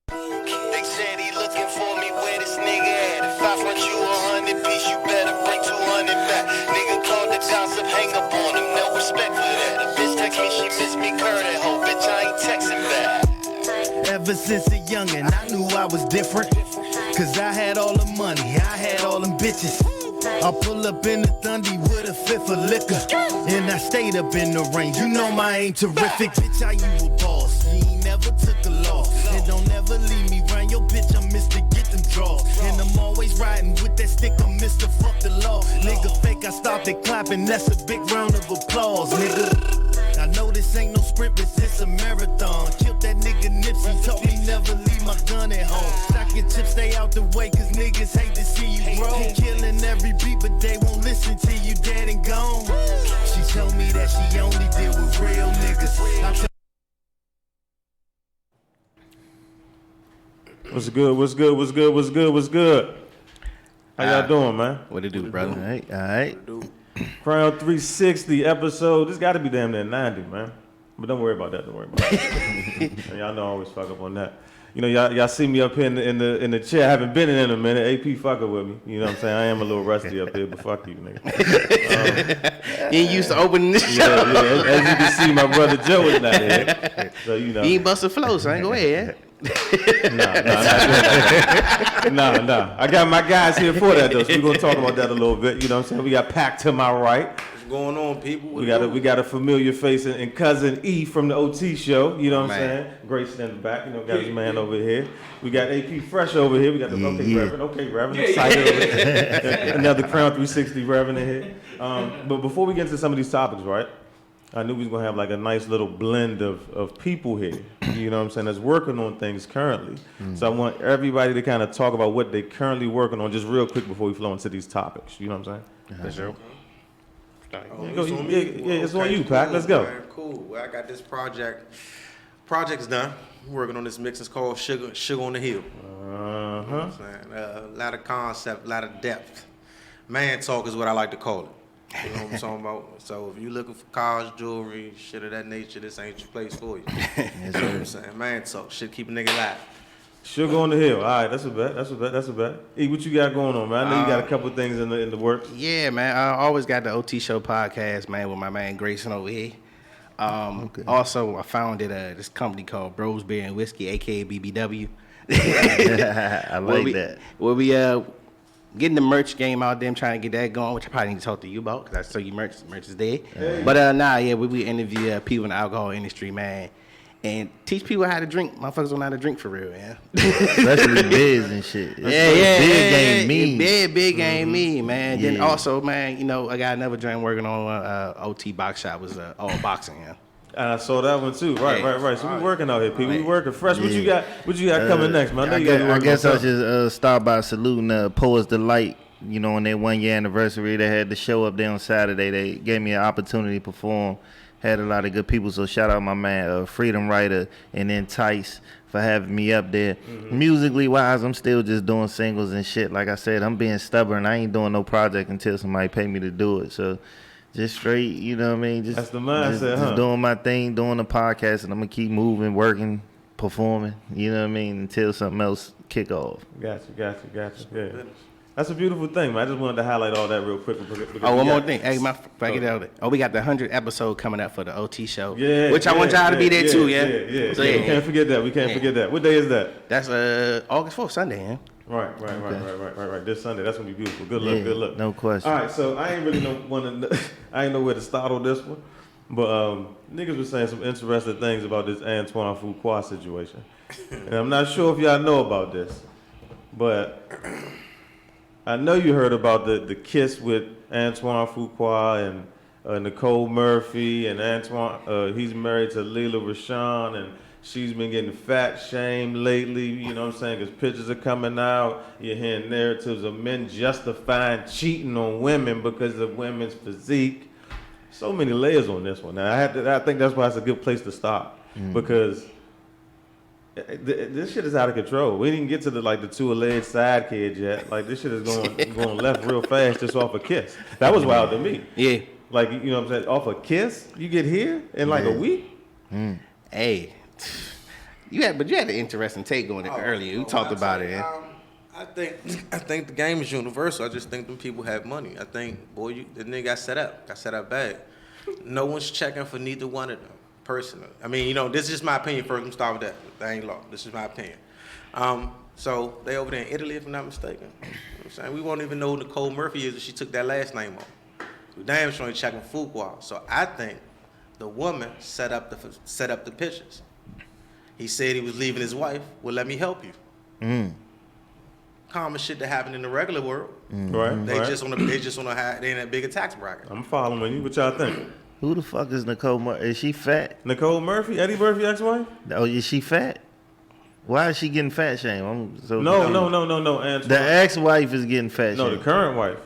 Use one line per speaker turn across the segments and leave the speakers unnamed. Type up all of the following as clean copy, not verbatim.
They said he looking for me, where this nigga at? If I front you 100 piece, you better bring 200 back. Nigga called the gossip, hang up on him, no respect for that. A bitch text me, she miss me, curl that hoe, bitch, I ain't texting back. Ever since a youngin', I knew I was different. Cause I had all the money, I had all them bitches. I pull up in the Thundy with a fifth of liquor. And I stayed up in the range, you know my aim terrific. Bitch, how you a boss? You ain't never took a loss. And don't ever leave me round your bitch, I'm Mr. Get them draws. And I'm always riding with that stick, I'm Mr. Fuck the law. Nigga fake, I started clapping, that's a big round of applause, nigga. I know this ain't no sprint, but it's a marathon. Killed that nigga Nipsey, told me never leave my gun at home. Stack your chips, stay out the way, cause niggas hate to see you grow. Killing every beat, but they won't listen till you dead and gone. She told me that she only deal with real niggas.
What's good? What's good? What's good? What's good? What's good? How y'all doing, man?
What it do, brother?
All right.
Krown360 episode. This got to be damn near 90, man. But don't worry about that. Don't worry about it. And y'all know I always fuck up on that. You know, y'all see me up here in the chair. I haven't been in a minute. AP fucking with me. You know what I'm saying? I am a little rusty up here, but fuck you, nigga.
You ain't used to opening this show.
Yeah. As you can see, my brother Joe is not here. So, you know.
You ain't busting flow, son. Go ahead.
Nah. I got my guys here for that, though. So we're going to talk about that a little bit. You know what I'm saying? We got Pac to my right.
What's going on, people?
We got a familiar face and cousin E from the OT show. You know what I'm saying? Grace in the back. You know, got his man over here. We got AP Fresh over here. We got the Reverend. Excited over here. Another Krown360 Reverend in here. But before we get into some of these topics, right? I knew we was gonna have like a nice little blend of people here. You know what I'm saying? That's working on things currently. So I want everybody to kind of talk about what they currently working on, just real quick before we flow into these topics. You know what I'm saying?
For sure.
It's on you, Pac. Let's go.
Man, cool. Well, I got this project. Project's done. Working on this mix. It's called Sugar on the Hill. You know what I'm saying? A lot of concept, a lot of depth. Man talk is what I like to call it. You know what I'm talking about? So if you looking for cars, jewelry, shit of that nature, this ain't your place for you. You know what I'm saying? Man talk, shit keep a nigga alive.
Sugar on the Hill. All right, that's a bet. E, what you got going on, man? I know you got a couple of things in the works.
Yeah, man. I always got the OT Show podcast, man, with my man Grayson over here. Also, I founded this company called Bros Beer and Whiskey, a.k.a. BBW.
I like that.
Where we getting the merch game out there. I'm trying to get that going, which I probably need to talk to you about because I saw you merch is there. Hey. But we interview people in the alcohol industry, man, and teach people how to drink. Motherfuckers don't know how to drink for real, man.
Especially biz and shit.
Big game me, man. Yeah. Then also, man, you know, I got another joint working on OT Box Shop was all boxing, yeah.
And I saw that one too. Right. So we working out here, people. We working fresh. What you got coming next, man?
I guess I should start by saluting Poets Delight. You know, on their 1 year anniversary, they had the show up there on Saturday. They gave me an opportunity to perform. Had a lot of good people, so shout out my man Freedom Writer and then Tice for having me up there. Musically wise, I'm still just doing singles and shit. Like I said, I'm being stubborn. I ain't doing no project until somebody pay me to do it. So just straight, you know what I mean?
That's the mindset,
just doing my thing, doing the podcast, and I'm going to keep moving, working, performing, you know what I mean, until something else kick off.
Gotcha. Yeah. That's a beautiful thing, man. I just wanted to highlight all that real quick.
One more thing. Hey, we got the 100th episode coming up for the OT show. Yeah. Which I want y'all to be there too, yeah?
So, we can't forget that. What day is that?
That's August 4th, Sunday, yeah?
Right. This Sunday, that's gonna be beautiful. Good luck.
No question.
All right, so I ain't really I ain't know where to start on this one, but niggas was saying some interesting things about this Antoine Fuqua situation, and I'm not sure if y'all know about this, but I know you heard about the kiss with Antoine Fuqua and Nicole Murphy, and Antoine he's married to Lela Rashawn, and she's been getting fat shamed lately, you know what I'm saying, because pictures are coming out. You're hearing narratives of men justifying cheating on women because of women's physique. So many layers on this one. Now, I think that's why it's a good place to start, because this shit is out of control. We didn't get to the two alleged side kids yet. Like, this shit is going left real fast just off a kiss. That was wild to me.
Yeah.
Like, you know what I'm saying, off a kiss, you get here in like a week?
Hey. You had an interesting take on it earlier. You talked about it.
I think the game is universal. I just think them people have money. I think, boy, the nigga got set up bad. No one's checking for neither one of them, personally. I mean, this is just my opinion first. Let me start with that. That ain't law. This is my opinion. So they over there in Italy, if I'm not mistaken. You know what I'm saying? We won't even know who Nicole Murphy is if she took that last name on. We damn sure ain't checking Fuqua. So I think the woman set up the pictures. He said he was leaving his wife. Well, let me help you. Common shit that happened in the regular world.
Right.
They just on they in a bigger tax bracket.
I'm following you. What y'all think?
Who the fuck is Nicole Murphy? Is she fat?
Nicole Murphy, Eddie Murphy ex-wife?
Oh, is she fat? Why is she getting fat shame?
No, Antoine.
The ex-wife is getting fat shame.
No, the current wife.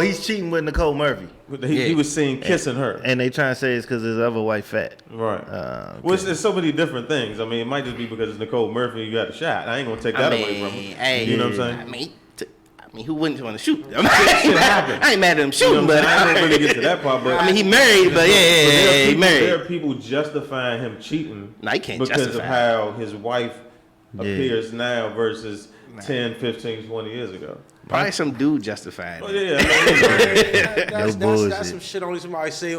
He's cheating with Nicole Murphy.
He was seen kissing her.
And they trying to say it's because his other wife fat.
Right.
Okay.
Well, it's so many different things. I mean, it might just be because it's Nicole Murphy you got a shot. I ain't going to take that away from him.
Hey,
you know what I'm saying?
I mean, who wouldn't want to shoot? I ain't mad at him shooting, but
I didn't really get to that part. But
I mean, he married, but he married.
There are people justifying him cheating
No, he can't
because
justify
of how his wife appears now versus 10, 15, 20 years ago.
Probably some dude justifying
Oh,
it.
yeah.
That's some shit only somebody say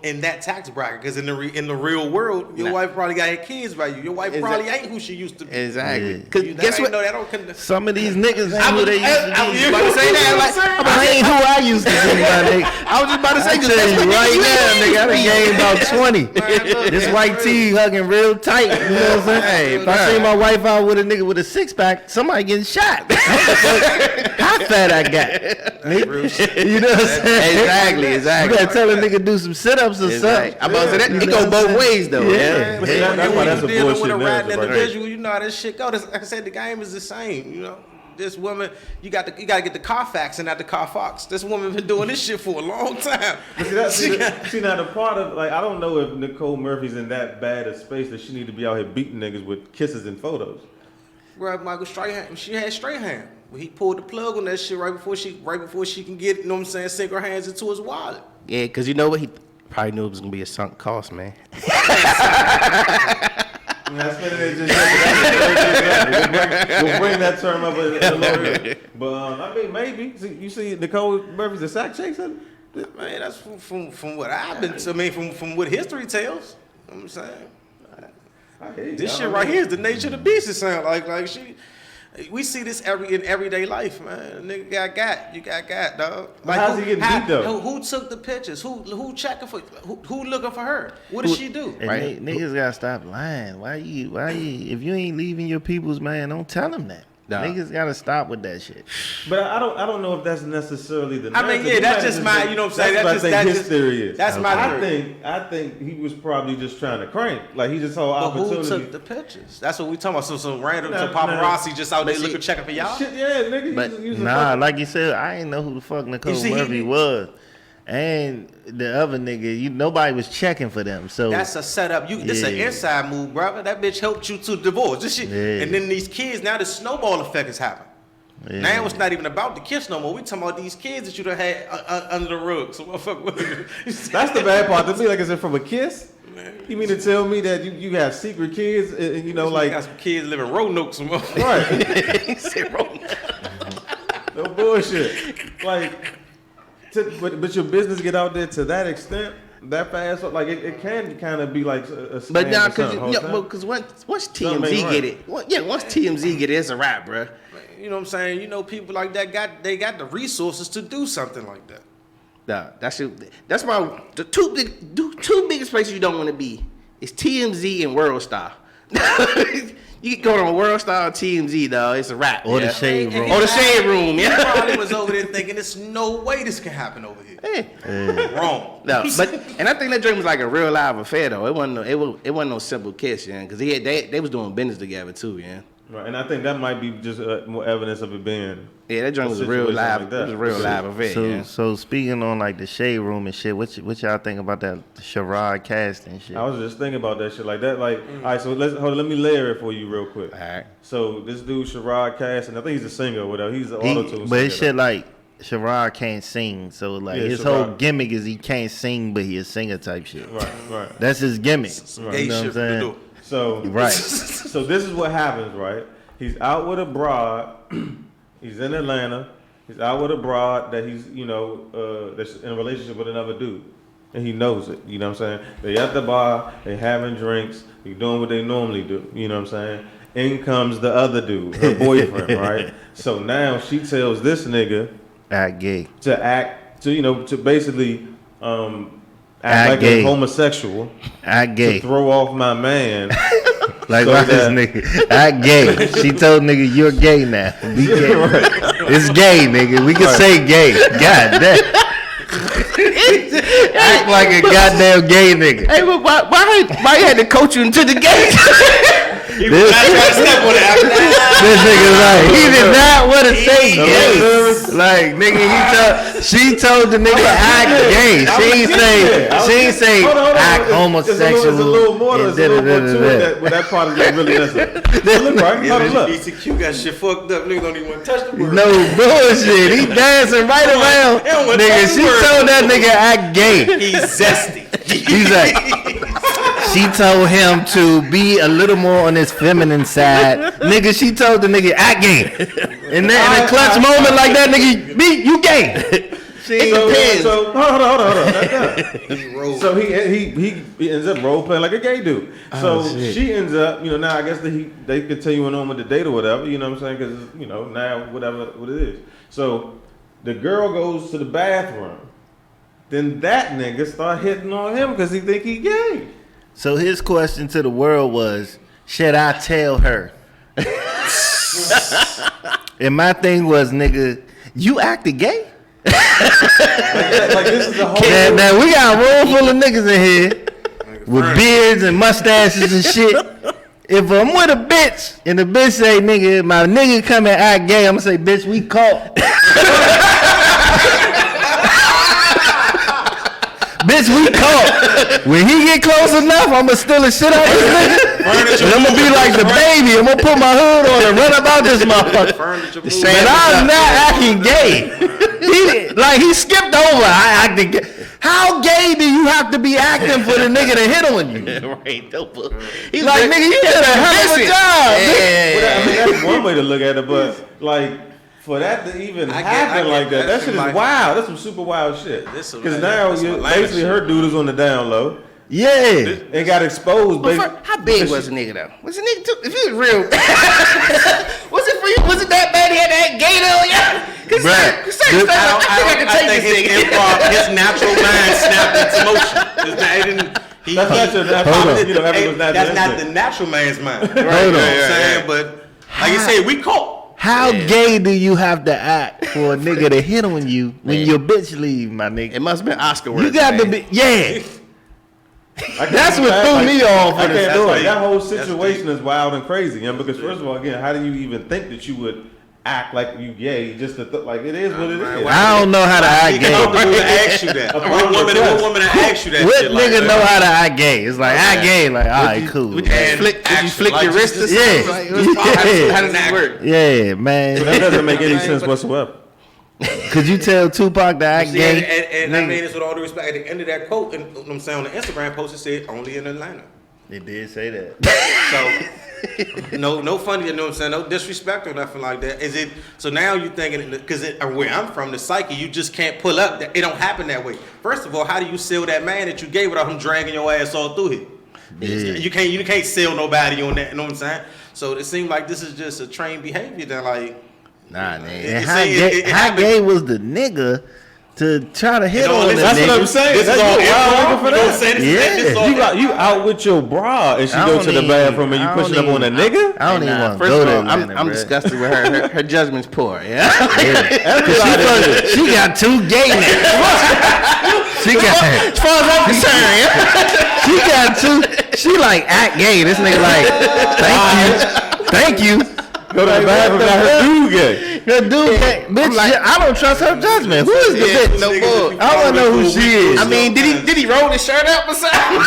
in that tax bracket. Because in the real world, your wife probably got kids by you. Your wife probably ain't who she used to be.
Exactly.
Yeah.
Because guess what?
Some of these niggas ain't who they used to
I was
be.
just about to say that.
I ain't who I used to be, my nigga.
I was just about to say,
I tell you right now, nigga, I done gained about 20. This white tee hugging real tight. You know what I'm saying? If I see my wife out with a nigga with a six-pack, somebody getting shot. How fat I got? Nigga. You know what I'm saying?
Exactly.
You gotta tell a nigga do some sit-ups or something.
I'm about to say that. It go both ways, though.
Yeah.
But that's why that's a
dealing with
bullshit
a riding
narrative. Right?
individual, you know how this shit go. Like I said, the game is the same. This woman, you got to get the Carfax and not the Carfox. This woman been doing this shit for a long time.
See, now the part of, I don't know if Nicole Murphy's in that bad a space that she need to be out here beating niggas with kisses and photos.
Right, Michael Strahan, she had straight hand. He pulled the plug on that shit right before she can get, you know what I'm saying, sink her hands into his wallet.
Yeah, because you know what? He probably knew it was going to be a sunk cost, man.
We'll bring that term up in a little bit. But I mean, maybe. You see Nicole Murphy's a sack chaser?
Man, that's from what I've been, from what history tells. You know what I'm saying? This shit right here is the nature of the beast. It sounds like she. We see this in everyday life, man. Nigga got, you got, dog.
Like, how's he getting beat though?
Who took the pictures? Who checking for? Who looking for her? What did she do?
And
Right.
niggas gotta stop lying. Why you? If you ain't leaving your peoples, man, don't tell them that.
Nah.
Niggas gotta stop with that shit.
But I don't know if that's necessarily the.
I mean, yeah, that's just my, you know what I'm saying.
That's what I think his theory is.
That's my theory.
I think he was probably just trying to crank. Like he just saw
But who
opportunity.
took the pictures? That's what we talking about. Some random
Nah,
paparazzi just out there
see-
looking checking for y'all.
Shit, yeah, nigga.
But
he was a
Nah,
fucking-
like you said, I ain't know who the fuck Nicole
see,
Murphy was, and the other nigga, nobody was checking for them. So
That's a setup. This an
Yeah.
inside move, brother. That bitch helped you to divorce. This shit,
Yeah.
and then these kids. Now the snowball effect is happening.
yeah.
Now it's not even about the kiss no more. We talking about these kids that you done had under the rug. So motherfucker.
That's the bad part. To me, like, is it from a kiss? You mean to tell me that you have secret kids and you know, like,
got some kids living Roanoke. Some motherfucker.
right?
He said wrong.
No bullshit. Like, but your business get out there to that extent, that fast. Like, it can kind of be like a scam.
But now,
or something,
because once
Something
TMZ
ain't
get
right.
it, once TMZ get it, it's a wrap, bro.
You know what I'm saying? You know, people like that got the resources to do something like that.
Nah, that's why the two biggest places you don't want to be is TMZ and World Star. You can go on World Star or TMZ, dog. It's a wrap.
Or
yeah.
the shade room.
Or the shade room,
He
yeah.
probably was over there thinking, there's no way this can happen over here. Wrong.
No, and I think that dream was like a real live affair though. It wasn't no simple kiss, yeah. Because they was doing business together too, yeah.
Right, and I think that might be just more evidence of it being.
Yeah, that dream was a real
situation
live.
like that.
It was a real live affair,
So,
yeah.
so speaking on like the shade room and shit, what y'all think about that Sherrod cast and shit?
I was just thinking about that shit like that. Like, all right, so let me layer it for you real quick.
All right.
So this dude Sherrod Caston, I think he's a singer or whatever. He's an auto-tune
But it's
singer.
shit like Sherrod can't sing, so like
Yeah,
his
Sherrod.
whole gimmick is he can't sing, but he a singer type shit.
Right.
That's his gimmick.
Gay
You know what I'm
shit from the
saying?
door.
So
Right.
So this is what happens, right? He's out with a broad. He's in Atlanta. He's out with a broad that he's, that's in a relationship with another dude. And he knows it. You know what I'm saying? They at the bar, they having drinks, they doing what they normally do. You know what I'm saying? In comes the other dude, her boyfriend, right? So now she tells this nigga
Act gay.
to basically act like
gay.
a homosexual.
Act gay.
To throw off my man.
Like,
So
why this nigga? Act gay. She told nigga, you're gay now. Be gay. It's gay, nigga. We can say gay. God damn. Act like a goddamn gay nigga.
Hey, but why you had to coach you into the game?
This nigga like, he did not want to say gay. Like, nigga, she told the nigga act gay. She ain't say act homosexual.
There's a little more to it where that part is really necessary. Look, right? Look.
BTQ got shit fucked up. Niggas don't even want to touch the word.
No bullshit. He dancing right around. Nigga, she told that nigga act gay.
He's zesty.
He's like, she told him to be a little more on his feminine side. Nigga, she told the nigga act gay. And then in a clutch moment like that, nigga, you gay.
So hold on. So he ends up role playing like a gay dude. So she ends up, now I guess they continuing on with the date or whatever. You know what I'm saying? Because now what it is. So the girl goes to the bathroom. Then that nigga start hitting on him because he think he gay.
So his question to the world was, should I tell her? And my thing was, nigga, you acted gay?
like this is the whole.
Now we got a room full of niggas in here with beards and mustaches and shit. If I'm with a bitch and the bitch say, nigga, my nigga come and act gay, I'm gonna say, bitch, we caught. Bitch, we caught. When he get close enough, I'm gonna steal the shit out of this nigga. And I'm gonna be like the baby. I'm gonna put my hood on and run about this motherfucker. And I'm not acting gay. He skipped over. I acted gay. How gay do you have to be acting for the nigga to hit on you? Right. He's like, nigga, you did a hell of a job.
That's one way to look at it, but like, for that to even happen like that shit is wild. That's some super wild shit. Because now basically her dude is on the down low.
Yeah.
And got exposed.
How big was the nigga though? Was the nigga if he was real? Was it for you? Was it that bad he had that gator on you?
I think his natural mind snapped into motion. That's not the natural man's mind. Right? You know what I'm saying? But like you say, we caught.
How gay do you have to act for a nigga to hit on you when your bitch leave, my nigga?
It must have been Oscar worthy.
You got to be, That's what threw me off for the story.
That whole situation is wild and crazy, because first of all, again, how do you even think that you would act like you gay just to like it is what it is?
I don't know how to act gay.
Ask you that. One woman ask you that.
What nigga know how to act gay? It's like act gay, like all right, cool.
Would you flick your wrist or something?
Yeah.
How does that work?
Yeah, man.
That doesn't make any sense whatsoever.
Could you tell Tupac to act gay?
And I mean this with all due respect. At the end of that quote, and I'm saying on the Instagram post, it said only in Atlanta.
It did say that.
So no funny, you know what I'm saying? No disrespect or nothing like that. Is it? So now you thinking because where I'm from, the psyche, you just can't pull up. It don't happen that way. First of all, how do you seal that man that you gave without him dragging your ass all through here? Yeah. You can't seal nobody on that. You know what I'm saying? So it seems like this is just a trained behavior that like.
Nah, man. How gay was the nigga to try to hit on this?
That's what I'm saying.
This is all wild for that.
Yeah. You out with your bra and she go to the bathroom and you pushing up on a nigga?
I don't even want to go there.
I'm disgusted with her. Her judgment's poor. Yeah.
She got two gay niggas. As far as I'm concerned, she got two. She like act gay. This nigga like, thank you.
Go to the bathroom, got her dude gay.
The dude gay. Bitch, I don't trust her judgment. Who is the bitch?
No bull.
I want to know who she is.
I mean, did he roll his shirt up or something?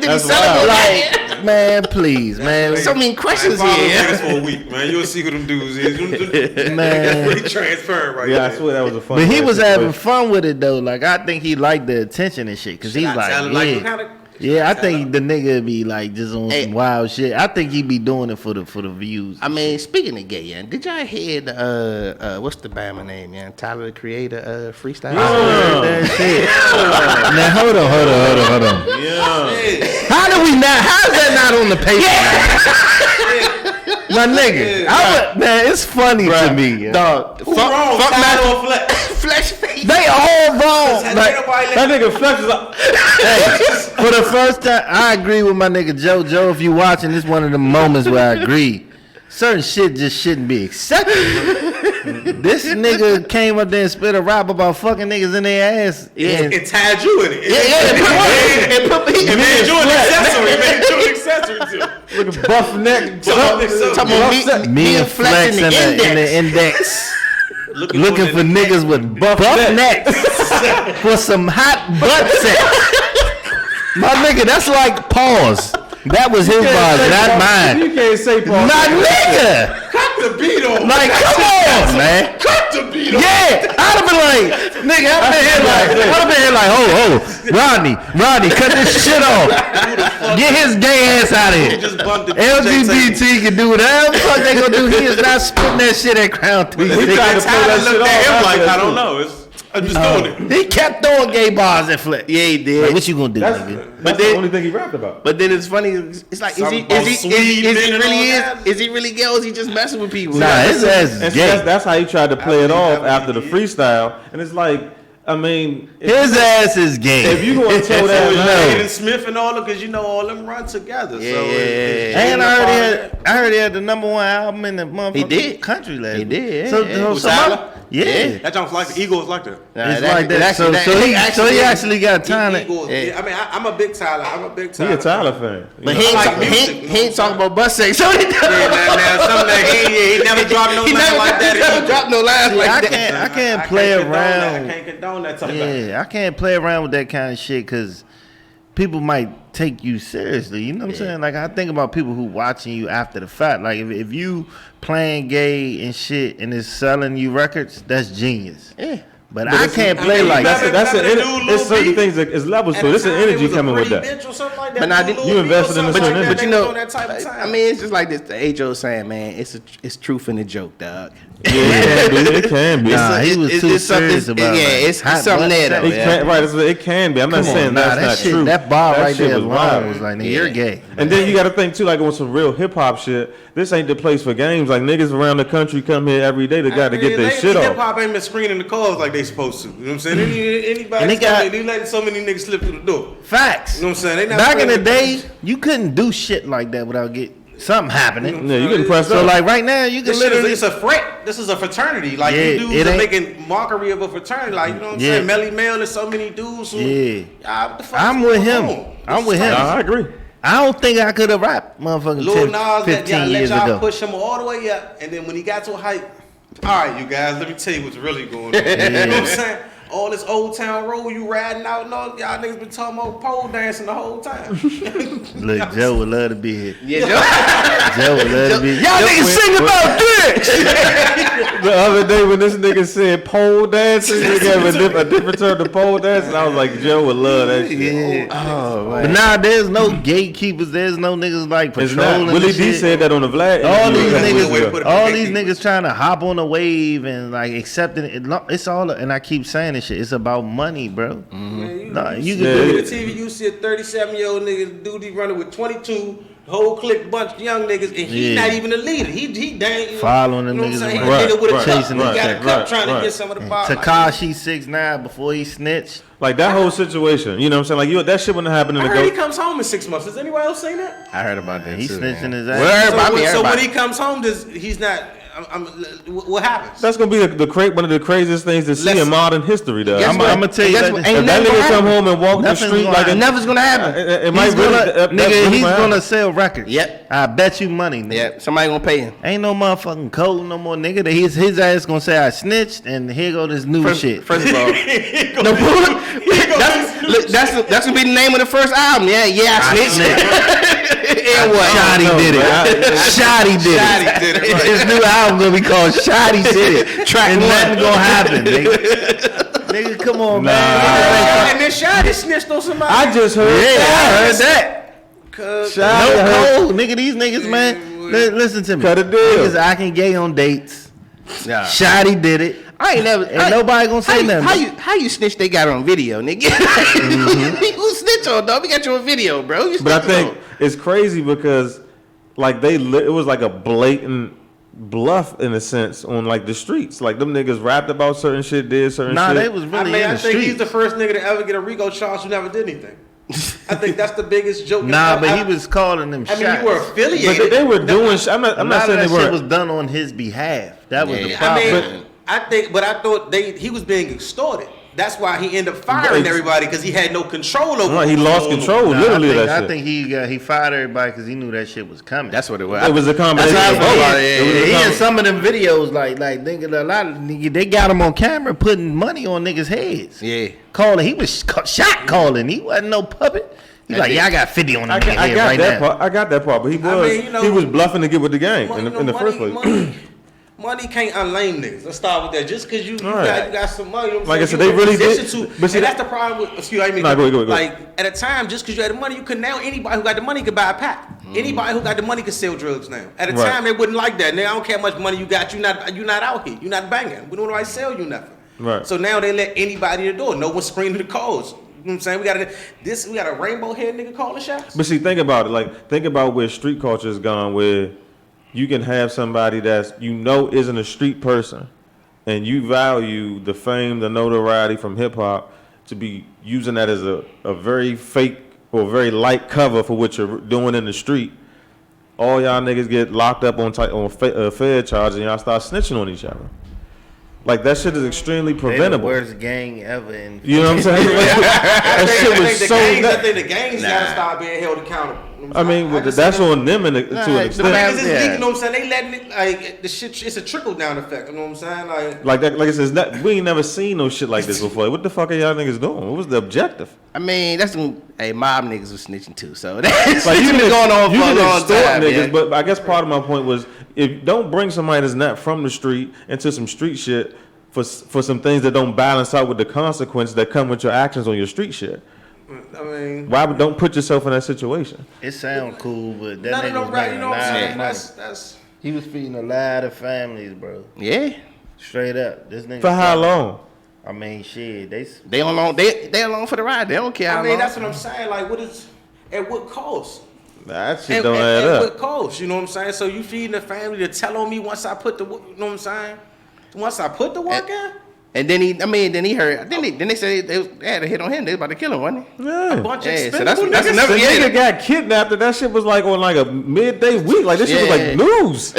Did he celebrate?
Like, man, please, man.
So many questions here.
For a week, man. You'll see who them dudes is.
Man,
that's pretty transparent, right?
Yeah, I swear that was a fun.
But he was having fun with it though. Like I think he liked the attention and shit because he's like, Yeah, I think the nigga be like just on some wild shit. I think he be doing it for the views.
I mean, speaking of gay, yeah, did y'all hear the what's the Bama name, yeah? Tyler the Creator freestyle.
I heard that shit. Now hold on.
Yeah.
How do we not? How is that not on the paper? My nigga, man, it's funny to me. Yeah.
Dog,
Who wrong?
fuck
Tyler
Mac-
or Flex?
Flex face.
They all wrong. Like,
That nigga Flex is like,
for the first time, I agree with my nigga Joe. Joe, if you watching, this one of the moments where I agree. Certain shit just shouldn't be accepted. This nigga came up there and spit a rap about fucking niggas in their ass. And
It tied you in it.
It
made you an accessory to it.
look at buff neck.
Talking about
me and Flex in the index. Looking for niggas with buff necks for some hot butt sex. My nigga, that's like pause. That was his bars, not mine.
You can't say Paul.
My nigga.
Cut the beat on.
Like, come on, man.
Cut the beat on.
Yeah, I'd have been like, nigga, I'd have been here like, Rodney, cut this shit off. Get his gay ass out of here.
Just bumped the
LGBT can do whatever the fuck they gonna do. He is not spitting that shit at Krown360.
He tried to pull that shit
looked at him
off.
like,
after
I don't
that,
know. I'm just doing it.
He kept throwing gay bars at Flex.
Yeah, he did.
Like, what you gonna do,
That's,
nigga?
that's the only thing he rapped about.
But then it's funny. It's like,
Something about Sweden and all that.
is he really gay or is he just messing with people?
Nah, his ass is
And
gay.
that's how he tried to play it
I
off
believe
after the
he did.
freestyle. And it's like, I mean,
His ass is gay.
if you gonna toe that
Jaden
line,
Smith and all of, because you know all them run together.
Yeah,
so
And I heard he had the #1 album in the motherfucking
He did.
country last
He
week.
did,
So,
yeah.
so
With
some
Tyler?
other- yeah.
That jump like the Eagles like that.
It's like that. So he actually got talent.
Eagles,
Yeah.
I mean, I'm a big Tyler. I'm a big
he
Tyler.
a Tyler fan.
But
I like music,
he ain't talking about butt sex. So he
Yeah, now something that he never dropped no line like that.
He never dropped no lines
See,
like
I
that.
can't play
condone that.
around.
I can't condone that type of
Yeah, I can't play around with that kind of shit because people might take you seriously. You know what I'm saying? Like I think about people who watching you after the fact. Like if you playing gay and shit and it's selling you records, that's genius.
Yeah.
But I can't play like
That's
that.
that's an
Remember the
ener-
dude,
It's
Lil
certain
B?
things that is levels to
At
it. There's
the
an
time, it
energy
was a
coming with
pretty
that.
bitch or something like that.
But now,
Lil
you
B or
invested in a
something
certain
like
image.
that.
But you
They was
know,
on that type of time.
I mean, it's just like this. The H.O. saying, man, it's truth in the joke, dog.
Yeah, it can be.
Nah, he was too
something-
serious about
yeah,
it.
it's something there, though.
It can, right, it can be. I'm not
Come on,
saying
nah,
that's
that
not
shit,
true.
that bar right
shit
there
was
alone
wild.
was like, nigga, you're gay.
And then you got to think too, like on some real hip hop shit. This ain't the place for games. Like niggas around the country come here every day. They got to get their shit
Hip
off.
hop ain't been screening the cars like they supposed to. You know what I'm saying? Anybody,
And they got-
they letting so many niggas slip through the door.
Facts.
You know what I'm saying? They not
Back in the
screening
day, you couldn't do shit like that without something happening.
Yeah, you getting pressed
So
up.
like right now, you can
This shit is,
literally.
it's a frat. This is a fraternity. Like
Yeah,
you
it
dudes are
ain't-
making mockery of a fraternity. Like you know what I'm
Yeah.
saying? Melly Mel, there's so many dudes who.
Yeah.
What the fuck
I'm
is
with
going
him.
on?
I'm with
This is
him.
Nah, I agree.
I don't think I could have rapped motherfucking
Lil
10,
Nas let
15
y'all,
years
let y'all
ago.
push him all the way up, and then when he got to a height, all right, you guys, let me tell you what's really going on. You know what I'm saying? All this Old Town Road you riding out, and all y'all niggas been talking about pole dancing the whole time.
Look, Joe would love to be here.
Yeah,
Joe would love to be here. Y'all niggas sing about this!
The other day when this nigga said pole dancing, he gave a different term to pole dancing. I was like, Joe would love that shit.
Oh,
But nah, there's no gatekeepers. There's no niggas like
It's
patrolling.
not. Willie
and
D
shit.
said that on the Vlad.
All
interview.
these
That's one way to put
niggas,
it.
all these niggas trying to hop on a wave and like accepting it. It's all, and I keep saying this shit. It's about money, bro. Nah, you can
Yeah.
do
Look
it.
at the TV, you see a 37-year-old nigga, dude, he running with 22, whole clique, bunch of young niggas, and he
Yeah.
not even a leader. He dang, you know,
Following them
you know what
niggas
I'm saying?
around.
He did it with a
Right,
cup.
chasing
He
them.
got a cup
Right,
trying to
right.
get some of the bar.
Takashi 6ix9ine before he snitched.
Like that whole situation. You know what I'm saying? Like that shit wouldn't happen in
I
the
heard he
go.
comes home in 6 months. Has anyone else seen that?
I heard about that.
He
too,
snitching
man.
his
Well,
ass.
everybody,
So when
everybody.
he comes home, he's not. What happens?
That's gonna be one of the craziest things to see
Let's-
in modern history. Though.
Guess
I'm
what?
gonna tell you
Guess
that
what?
this-
Ain't
If that
nothing
nigga
gonna
come
happen.
home and walk the
Nothing's
street
gonna
like
happen.
Nothing's gonna happen.
it might
He's
really,
gonna,
that
nigga,
really
he's
might
gonna
happen.
sell records.
Yep.
I bet you money, nigga.
Yeah, somebody gonna pay him.
Ain't no motherfucking code no more, nigga. That his ass gonna say I snitched, and here go this new shit.
First of all, no, that's gonna be the name of the first album. Yeah, I snitched. And what?
Shotty did it. Shotty did
Shotty did it, right.
His new album gonna be called Shotty Did It.
Track
and
one.
nothing gonna happen, nigga. Nigga, come on,
Nah.
man.
And then Shotty snitched on somebody.
I just heard
Yeah,
that.
I heard that.
Cause
No cold, nigga. These niggas, man. Listen to me.
Cut a deal.
Niggas acting gay on dates.
Nah.
Shotty did it.
I ain't never.
Ain't nobody gonna say nothing.
How you snitch? They got it on video, nigga. Who snitch on, dog? We got you on video, bro. You
But I
snitching
think it's crazy because, like, it was like a blatant bluff in a sense on like the streets. Like them niggas rapped about certain shit, did certain
Nah,
shit.
they was really in
I
the
think he's
streets.
the first nigga to ever get a RICO charge who never did anything. I think that's the biggest joke.
Nah, but he was calling them
I
shots.
mean, you were
But
affiliated.
they were doing. I'm
A
not
lot
saying
of
they
that shit
were.
was done on his behalf. That was the
Yeah.
problem.
I thought he was being extorted. That's why he ended up firing everybody because he had no control over.
Right, he lost control.
Nah,
Literally,
I
that
think he fired everybody because he knew that shit was coming.
That's what it was.
shit. It was a combination.
That's
of
how
both.
I feel.
It was a
He in
combination.
some of them videos, like nigga, a lot of nigga, they got him on camera putting money on niggas' heads.
Yeah.
Calling, he was shot calling. He wasn't no puppet. He like, yeah, I got 50 on him
I
head
got
right
that
now.
part. I got that part. But he was
mean, you know,
he was bluffing to get with the gang
Money,
in the first place.
Money can't unlame niggas. Let's start with that. Just because you
Right.
got some money, you know what I'm
Like I
saying?
said,
You
they
in a
really did-
position to-
but see,
and that's the problem with. Excuse me, I mean,
Nah, go ahead.
like at a time, just because you had the money, you could now anybody who got the money could buy a pack. Anybody who got the money could sell drugs now. At a
Right.
time, they wouldn't like that. Now I don't care how much money you got. You're not out here. You're not banging. We don't nobody sell you nothing.
Right.
So now they let anybody in the door. No one's screening the calls. You know what I'm saying? We got a rainbow head nigga calling shots.
But see, think about it. Like, think about where street culture has gone, where you can have somebody that's isn't a street person, and you value the fame, the notoriety from hip hop to be using that as a very fake or very light cover for what you're doing in the street. All y'all niggas get locked up on fed charges, and y'all start snitching on each other. Like, that shit is extremely
They the
preventable.
worst gang ever. In
You know what I'm saying? That shit was so
I
nuts.
think the gangs gotta start being held accountable. You know what
I
I'm saying?
mean,
just
that's
think
on them to an
The
extent.
thing is, it's
Yeah.
leaking, you know what I'm saying? They letting it, like, the shit, it's a trickle down effect, you know what I'm saying?
Like that, like I said, we ain't never seen no shit like this before. What the fuck are y'all niggas doing? What was the objective?
I mean, that's some. Hey, mob niggas was snitching too. So that's
Like
been going on for a long
extort
time.
niggas,
Yeah.
but I guess part of my point was, if don't bring somebody that's not from the street into some street shit for some things that don't balance out with the consequences that come with your actions on your street shit.
I mean,
Why don't put yourself in that situation?
It sound cool, but that
none of
nigga
them
was
right,
making
you
a
know what I'm
lot
saying?
of money.
That's
He was feeding a lot of families, bro.
Yeah.
Straight up. This nigga.
For how long?
I mean, shit.
They along. They along for the ride. They don't care how
I mean,
long.
that's what I'm saying. Like, at what cost?
That shit
At
don't add up.
what cost? You know what I'm saying? So you feeding the family to tell on me once I put the, you know what I'm saying? Once I put the work in?
And then he heard. Then they said they had a hit on him. They was about to kill him, wasn't he?
Yeah.
Bunch of
Yeah, so
expendable
that's
niggas.
another-
The
Yeah.
nigga got kidnapped, and that shit was like on like a midday week. Like, this shit was
Yeah.
like news.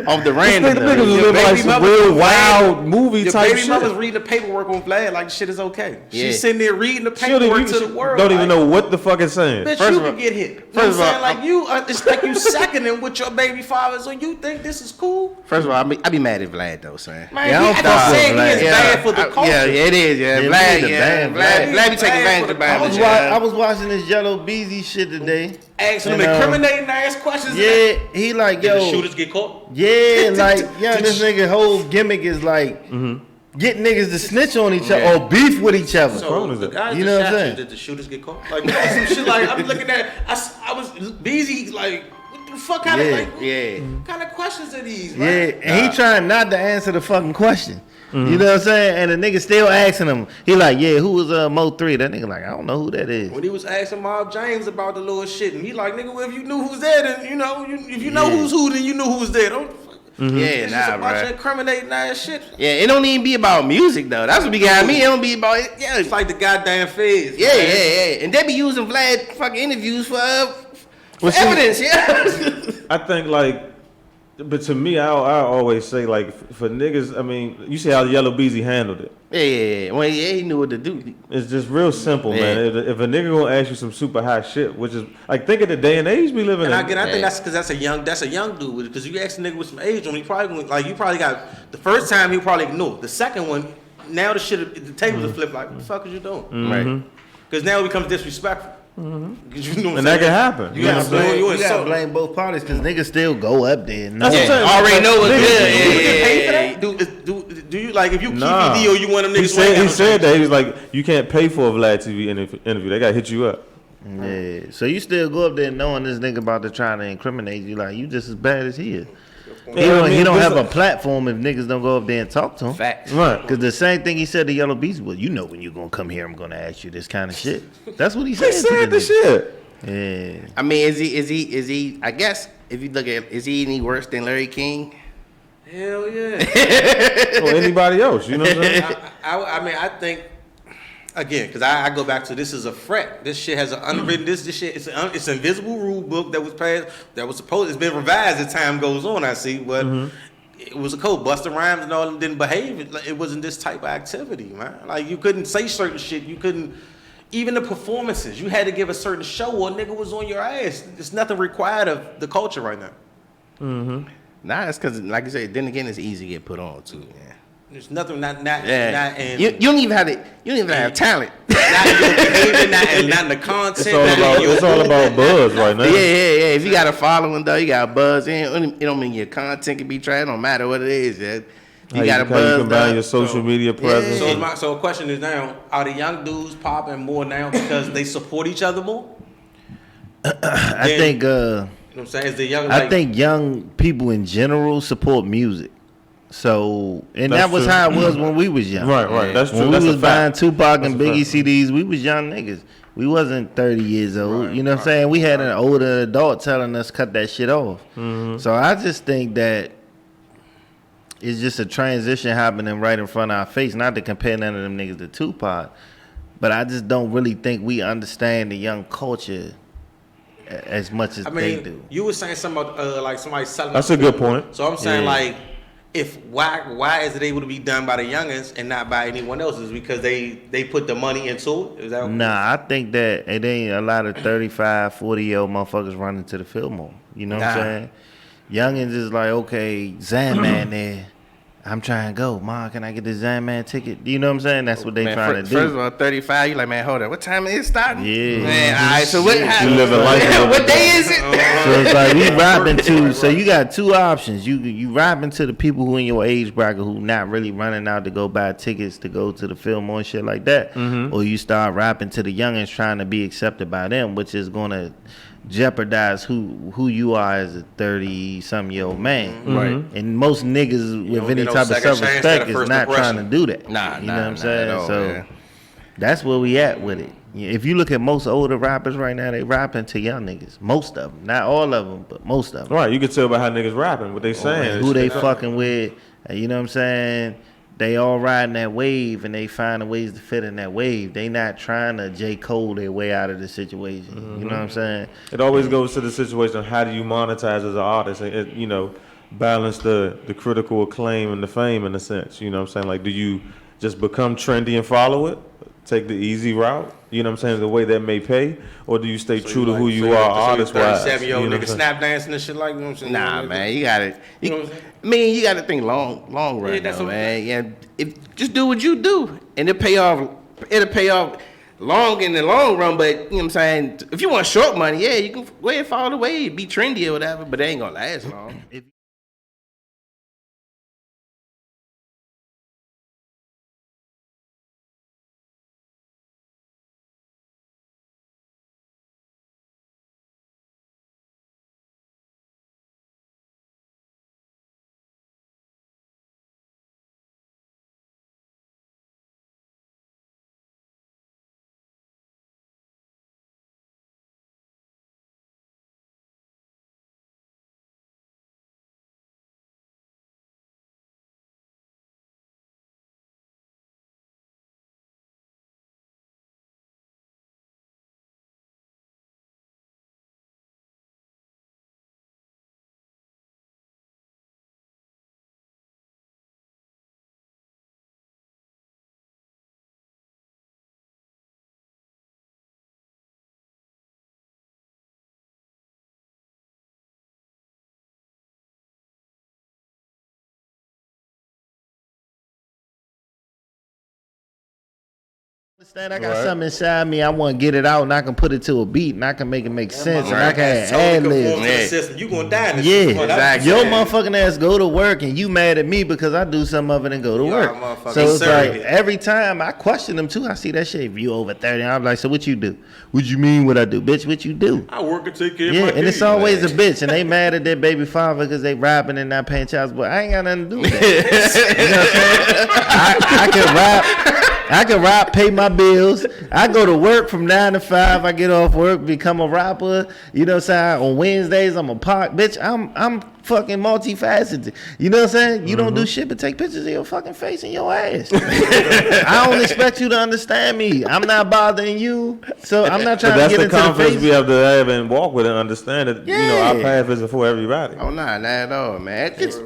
Off the
This
random.
nigga
though.
was
Your
living like
baby
some
mother
real
was
wild
glad.
movie
Your
type
baby
shit.
mother's reading the paperwork on Vlad like shit is okay.
Yeah.
She's sitting there reading the
She don't
paperwork
even,
to
she
the world.
don't even
like,
know what the fuck it's saying.
Bitch,
First
you
of all-
could get hit. You know what I'm
first of all,
saying? Like you, it's like you seconding with your baby father. So you think this is cool?
First of all, I be mad at Vlad though, son.
Man,
Yeah, I don't
I
fuck
just
with
said he
Vlad.
is bad for the culture.
Yeah, it is. Yeah,
Yeah,
Vlad.
nigga,
Yeah,
bad,
Vlad be taking
bad
advantage
for
of
the
Vlad.
culture.
I was watching this Yellow Beezy shit today.
Asking
And,
them incriminating ass questions.
Yeah, he like,
Did the
yo.
shooters get caught?
Yeah, like, yeah,
Did
this
you-
nigga whole gimmick is like get niggas to snitch on each other
Yeah.
or beef with each other.
wrong
So
is
the
it?
guys
You
that
know what I'm
shot
saying?
you, did the shooters get caught? Like some shit. Like I'm looking at. I was busy. Like what the fuck kind of
Yeah,
like
yeah.
what kind of questions are these?
Yeah,
Man?
and he trying not to answer the fucking question. You know what I'm saying? And the nigga still asking him. He like, yeah, who was Mo 3? That nigga like, I don't know who that is.
When he was asking Mob James about the little shit, and he like, nigga, well, if you knew who's there, then you know, if you know who's who, then you knew who's there. Don't.
Yeah,
It's just a
nah,
bunch
bro.
of incriminating ass shit.
Yeah, it don't even be about music though. That's what be got me. It don't be about it. Yeah,
It's like the goddamn feds.
yeah,
man.
yeah. And they be using Vlad fucking interviews for
Well, see-
evidence. Yeah.
I think like, but to me, I always say like for niggas. I mean, you see how Yellow Beezy handled it.
Yeah. Well, yeah, he knew what to do.
It's just real simple,
Yeah.
man. If a nigga gonna ask you some super high shit, which is like, think of the day and age we living
And
in.
I think
Yeah.
that's because that's a young dude. Because you ask a nigga with some age on him, he probably gonna, like you probably got the first time he probably knew. The second one, now the tables are flipped. Like what the fuck is you doing?
Right.
Because now it becomes disrespectful.
And that can happen.
You gotta blame,
You
you gotta blame both parties because niggas still go up there.
That's what I'm saying.
Already know what's
Niggas-
good.
Do you like if you keep
Nah.
your deal, you want them niggas?
He said that he was like, you can't pay for a Vlad TV interview. They gotta hit you up.
Yeah. So you still go up there knowing this nigga about to try to incriminate you. Like you just as bad as he is. He don't have a platform if niggas don't go up there and talk to him.
Facts.
Right.
Because the same thing he said to Yellow Beast was, you know when you gonna come here, I'm gonna ask you this kind of shit. That's what he said.
He said the shit.
Yeah.
I mean, is he? I guess if you look at, is he any worse than Larry King?
Hell yeah.
Or anybody else, you know what I'm saying?
I mean, I think again, because I go back to this is a threat. This shit has an unwritten. This shit it's an invisible rule book that was passed. That was supposed. It's been revised as time goes on. I see, but it was a code. Busta Rhymes and all them didn't behave. It wasn't this type of activity, man. Like you couldn't say certain shit. You couldn't. Even the performances, you had to give a certain show or a nigga was on your ass. There's nothing required of the culture right now.
Nah, that's because, like you said, then again, it's easy to get put on too. Yeah.
There's nothing not in
You don't even have talent.
not in your behavior, not in the content.
It's all about buzz right now.
Yeah. If you got a following though, you got a buzz. It don't mean your content can be trash. It don't matter what it is. Yeah. You got a
How
buzz.
you combine
though.
your social media presence.
So the question is now: are the young dudes popping more now because they support each other more?
I think
You know what I'm saying? Is the young?
I think young people in general support music. So, and
That's
that was
true.
how it was when we was young.
Right. That's true.
When
That's
we
a
was buying
fact.
Tupac
That's
and
a
Biggie
fact.
CDs, we was young niggas. We wasn't 30 years old. You know what I'm saying? We had an older adult telling us cut that shit off. So I just think that it's just a transition happening right in front of our face. Not to compare none of them niggas to Tupac, but I just don't really think we understand the young culture as much as they do.
You were saying something about like somebody selling.
That's a good point.
So I'm saying
Yeah.
like, why is it able to be done by the youngins and not by anyone else? Is it because they put the money into it? Is that
Nah, I think that it ain't a lot of 35, 40-year-old motherfuckers running to the Fillmore. You know what I'm saying? Youngins is like, okay, Zan Man there. I'm trying to go. Ma, can I get the Zan Man ticket? You know what I'm saying? That's what they trying to do.
First of all, 35. You like, man, hold on. What time is it starting?
Yeah.
Man, all right. So what?
You living life.
What day is it?
So it's like we robbing to. So you got two options. You robbing to the people who in your age bracket who not really running out to go buy tickets to go to the Fillmore and shit like that, or you start rapping to the youngins trying to be accepted by them, which is gonna jeopardize who you are as a 30-something-year-old man.
Right.
And most niggas with
don't
any
get no
type of
second chance
self-respect
at a
is
first
not trying to
impression.
do that.
Nah,
you know what I'm
not
saying?
at all,
So
man.
that's where we at with it. If you look at most older rappers right now, they rapping to young niggas. Most of them, not all of them, but most of them.
Right, you can tell by how niggas rapping, what they saying.
And who they fucking with, you know what I'm saying? They all riding that wave and they finding ways to fit in that wave. They not trying to J. Cole their way out of the situation. You know what I'm saying?
It always goes to the situation of how do you monetize as an artist and, you know, balance the critical acclaim and the fame in a sense. You know what I'm saying? Like, do you just become trendy and follow it? Take the easy route? You know what I'm saying? The way that may pay? Or do you stay true to who you are artist-wise?
37-year-old
You know what
nigga
I'm saying?
snap dancing and shit like that. You know what I'm saying?
Nah, man, you got it.
You know what I'm saying?
I mean, you got to think long run,
that's
though,
what-
man. Yeah, just do what you do, and it'll pay off. It'll pay off long in the long run. But you know what I'm saying? If you want short money, yeah, you can go ahead and follow the way, be trendy or whatever. But it ain't gonna last long.
Understand? I got something inside me. I want to get it out, and I can put it to a beat, and I can make it make sense, and I can add libs.
You gonna die in this.
Yeah,
exactly.
Your motherfucking ass go to work, and you mad at me because I do some of it and go to work. So it's like every time I question them too. I see that shit. If you over 30, I'm like, so what you do? What you mean what I do, bitch? What you do?
I work and take care of
Yeah,
my
and it's always a bitch, and they mad at their baby father because they robbing and not paying child support. I ain't got nothing to do with that. You know what I'm saying? I can rap, pay my bills. I go to work from 9 to 5. I get off work, become a rapper. You know what I'm saying? On Wednesdays, I'm a pop. Bitch, I'm fucking multifaceted. You know what I'm saying? You don't do shit but take pictures of your fucking face and your ass. I don't expect you to understand me. I'm not bothering you. So I'm not trying to get into the face.
That's the confidence we have to have and walk with and understand that,
Yeah.
you know, our path isn't for everybody.
Oh, nah, not at all, man. Because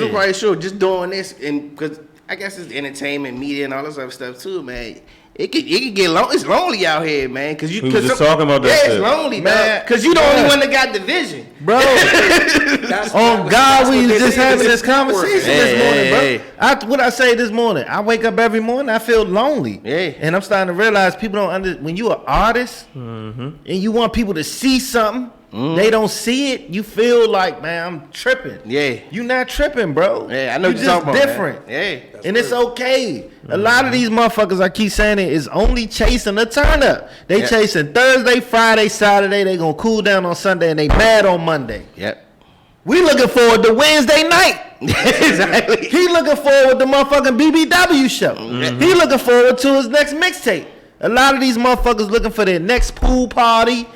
I'm quite sure just doing this, and because I guess it's entertainment, media, and all this other stuff too, man. It could get long. It's lonely out here, man. Cause you
We was just talking about that
yeah,
shit.
it's lonely, man.
Man,
Cause you the only one that got the vision,
Bro, on God, we was just having this conversation this morning, bro. What I say this morning, I wake up every morning, I feel lonely.
Yeah.
And I'm starting to realize people don't when you an artist and you want people to see something, they don't see it, you feel like, man, I'm tripping.
Yeah.
You not tripping, bro.
Yeah, I know
you
what you're
just
talking about,
different.
man. Yeah.
And it's okay. A lot of these motherfuckers, I keep saying it, is only chasing a turn up. They chasing Thursday, Friday, Saturday. They gonna cool down on Sunday and they mad on Monday.
Yep.
We looking forward to Wednesday night.
Exactly.
He looking forward to motherfucking BBW show. He looking forward to his next mixtape. A lot of these motherfuckers looking for their next pool party,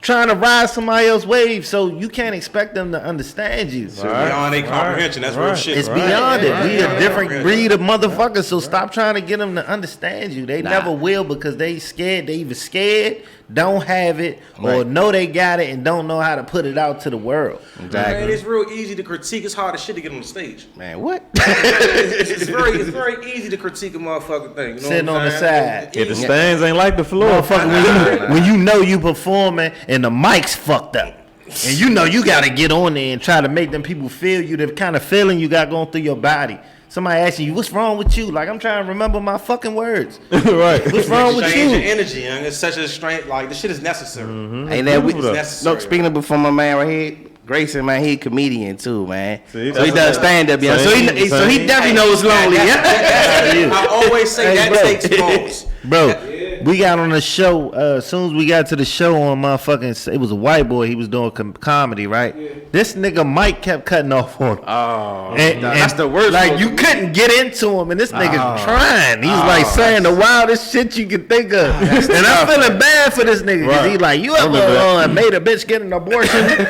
trying to ride somebody else's wave, so you can't expect them to understand you.
So beyond their comprehension. That's real shit.
It's beyond it. We a different breed of motherfuckers, so stop trying to get them to understand you. They never will because they scared. They either scared, don't have it, or know they got it and don't know how to put it out to the world.
Exactly.
Man, it's real easy to critique. It's hard as shit to get on the stage.
Man, what?
It's very easy to critique a motherfucking thing. You know
Sitting
what I'm
on the
saying?
side.
Yeah, the stands ain't like the floor.
Motherfucker, when you know you performing and the mic's fucked up. And you know you gotta get on there and try to make them people feel you, the kind of feeling you got going through your body. Somebody asking you, what's wrong with you? Like, I'm trying to remember my fucking words.
Right.
What's wrong with
Change your
you?
energy, young. It's such a strength. Like, this shit is necessary.
Hey, that we,
Beautiful, though.
Necessary.
look, speaking of before my man right here, Grayson, man, he a comedian too, man.
See,
So he does stand up, yeah. So he
Same.
definitely knows lonely. Yeah.
I always say
Hey,
that
bro.
takes balls.
Bro, we got on the show, as soon as we got to the show on motherfucking, it was a white boy, he was doing comedy, right? Yeah. This nigga Mike kept cutting off on him.
Oh,
And
that's the worst.
Like, you couldn't get into him, and this nigga's trying. He's like saying the wildest shit you can think of. And I'm feeling bad for this nigga, because he like, you ever made a bitch get an abortion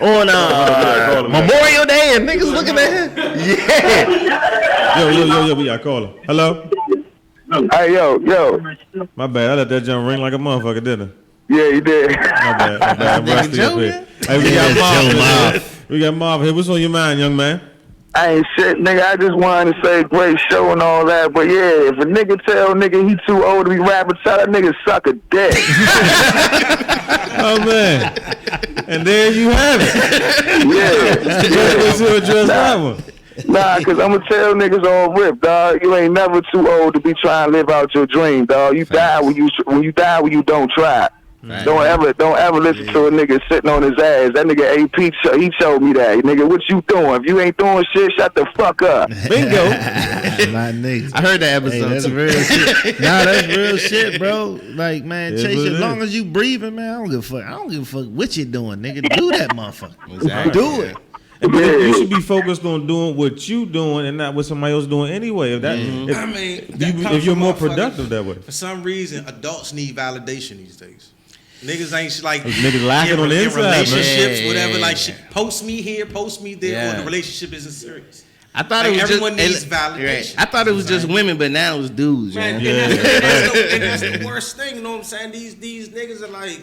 on Memorial Day, and niggas looking at him? Yeah.
Yo, we got caller. Hello?
Hey, yo.
My bad. I let that jump ring like a motherfucker, didn't
Yeah, you did.
I? My bad. I'm rusty up here. Hey, we got Marv here. We got Marv here. What's on your mind, young man?
I ain't shit, nigga. I just wanted to say great show and all that. But yeah, if a nigga tell nigga he too old to be rapping, tell that nigga suck a dick.
Oh, man. And there you have it.
Yeah.
Let's address that one.
Nah, cause I'ma tell niggas all rip, dog. You ain't never too old to be trying to live out your dream, dog. You die when you die when you don't try. Right. Don't ever listen to a nigga sitting on his ass. That nigga AP, he showed me that. Nigga, what you doing? If you ain't doing shit, shut the fuck up.
Bingo.
My niggas.
I heard that episode.
Hey, that's real shit. Nah, that's real shit, bro. Like, man,
It's
chase
what
it.
it
As long
is.
as you breathing, man, I don't give a fuck. I don't give a fuck what you doing, nigga. Do that motherfucker.
Exactly.
Do it.
But you should be focused on doing what you doing and not what somebody else doing anyway. If that,
I mean, that comes
if you're
from
more
motherfuckers.
productive that way.
For some reason, adults need validation these days. Niggas ain't like
Niggas lacking on the
in
inside, man.
relationships,
Yeah,
whatever.
yeah,
Like,
yeah.
shit, post me here, post me there.
Yeah.
Or the relationship isn't serious.
I thought
Like,
it was
everyone
just,
needs validation.
I thought it was just women, but now it was dudes.
Man,
Yeah.
and that's the worst thing. You know what I'm saying? These niggas are like,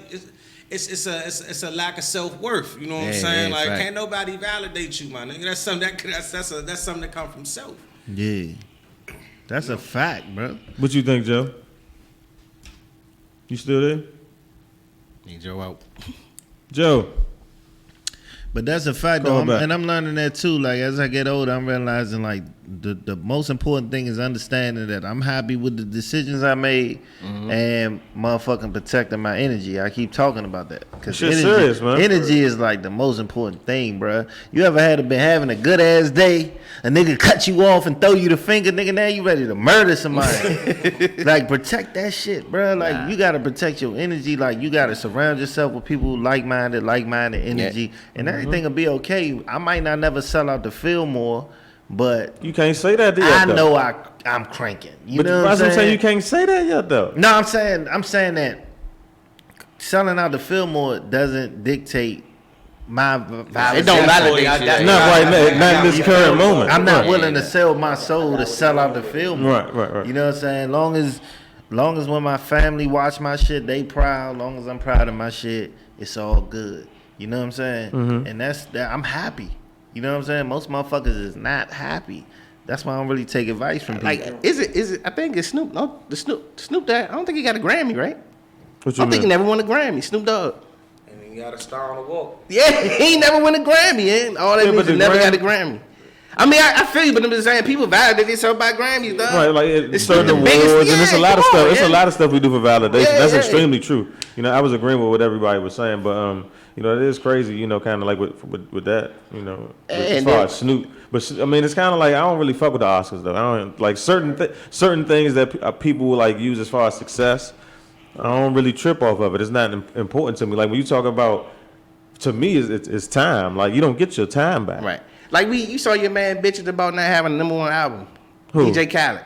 it's a lack of self-worth. You know what I'm
Yeah,
saying?
yeah,
Like,
right.
can't nobody validate you, my nigga. That's something that's something that come from self.
Yeah. That's a fact, bro.
What you think, Joe? You still there?
Need Joe out.
Joe.
But that's a fact, though, and I'm learning that too. Like as I get older, I'm realizing like the most important thing is understanding that I'm happy with the decisions I made and motherfucking protecting my energy. I keep talking about that because energy is like the most important thing, bro. You ever been having a good ass day, a nigga cut you off and throw you the finger, nigga? Now you ready to murder somebody? Like protect that shit, bro. Like you gotta protect your energy. Like you gotta surround yourself with people like-minded energy, and everything will be okay. I might not never sell out to Fillmore. But
you can't say that
yet, I know I'm cranking. You know what I'm saying?
You can't say that yet, though.
No, I'm saying that selling out the Fillmore doesn't dictate my vibe.
It don't validate that.
Not in this current moment.
I'm not willing to sell my soul to sell out the Fillmore.
Right.
You know what I'm saying? Long as when my family watch my shit, they proud. Long as I'm proud of my shit, it's all good. You know what I'm saying? And that's that. I'm happy. You know what I'm saying? Most motherfuckers is not happy. That's why I don't really take advice from people.
Like, is it? I think it's Snoop. No, the Snoop that I don't think he got a Grammy, right?
What you
I don't think he never won a Grammy. Snoop Dogg.
And he got a star on the wall.
Yeah, he ain't never won a Grammy, and all that means he never got a Grammy. I mean, I feel you, but I'm just saying people validate themselves by Grammys, dog.
Right, like it's certain awards, and it's a lot of stuff. It's a lot of stuff we do for validation. That's extremely true. You know, I was agreeing with what everybody was saying, but you know, it is crazy. You know, kind of like with that. You know, as far as Snoop. But I mean, it's kind of like I don't really fuck with the Oscars though. I don't like certain things that people like use as far as success. I don't really trip off of it. It's not important to me. Like when you talk about, to me, it's time. Like you don't get your time back.
Right. Like you saw your man bitching about not having a #1 album.
Who?
DJ Khaled.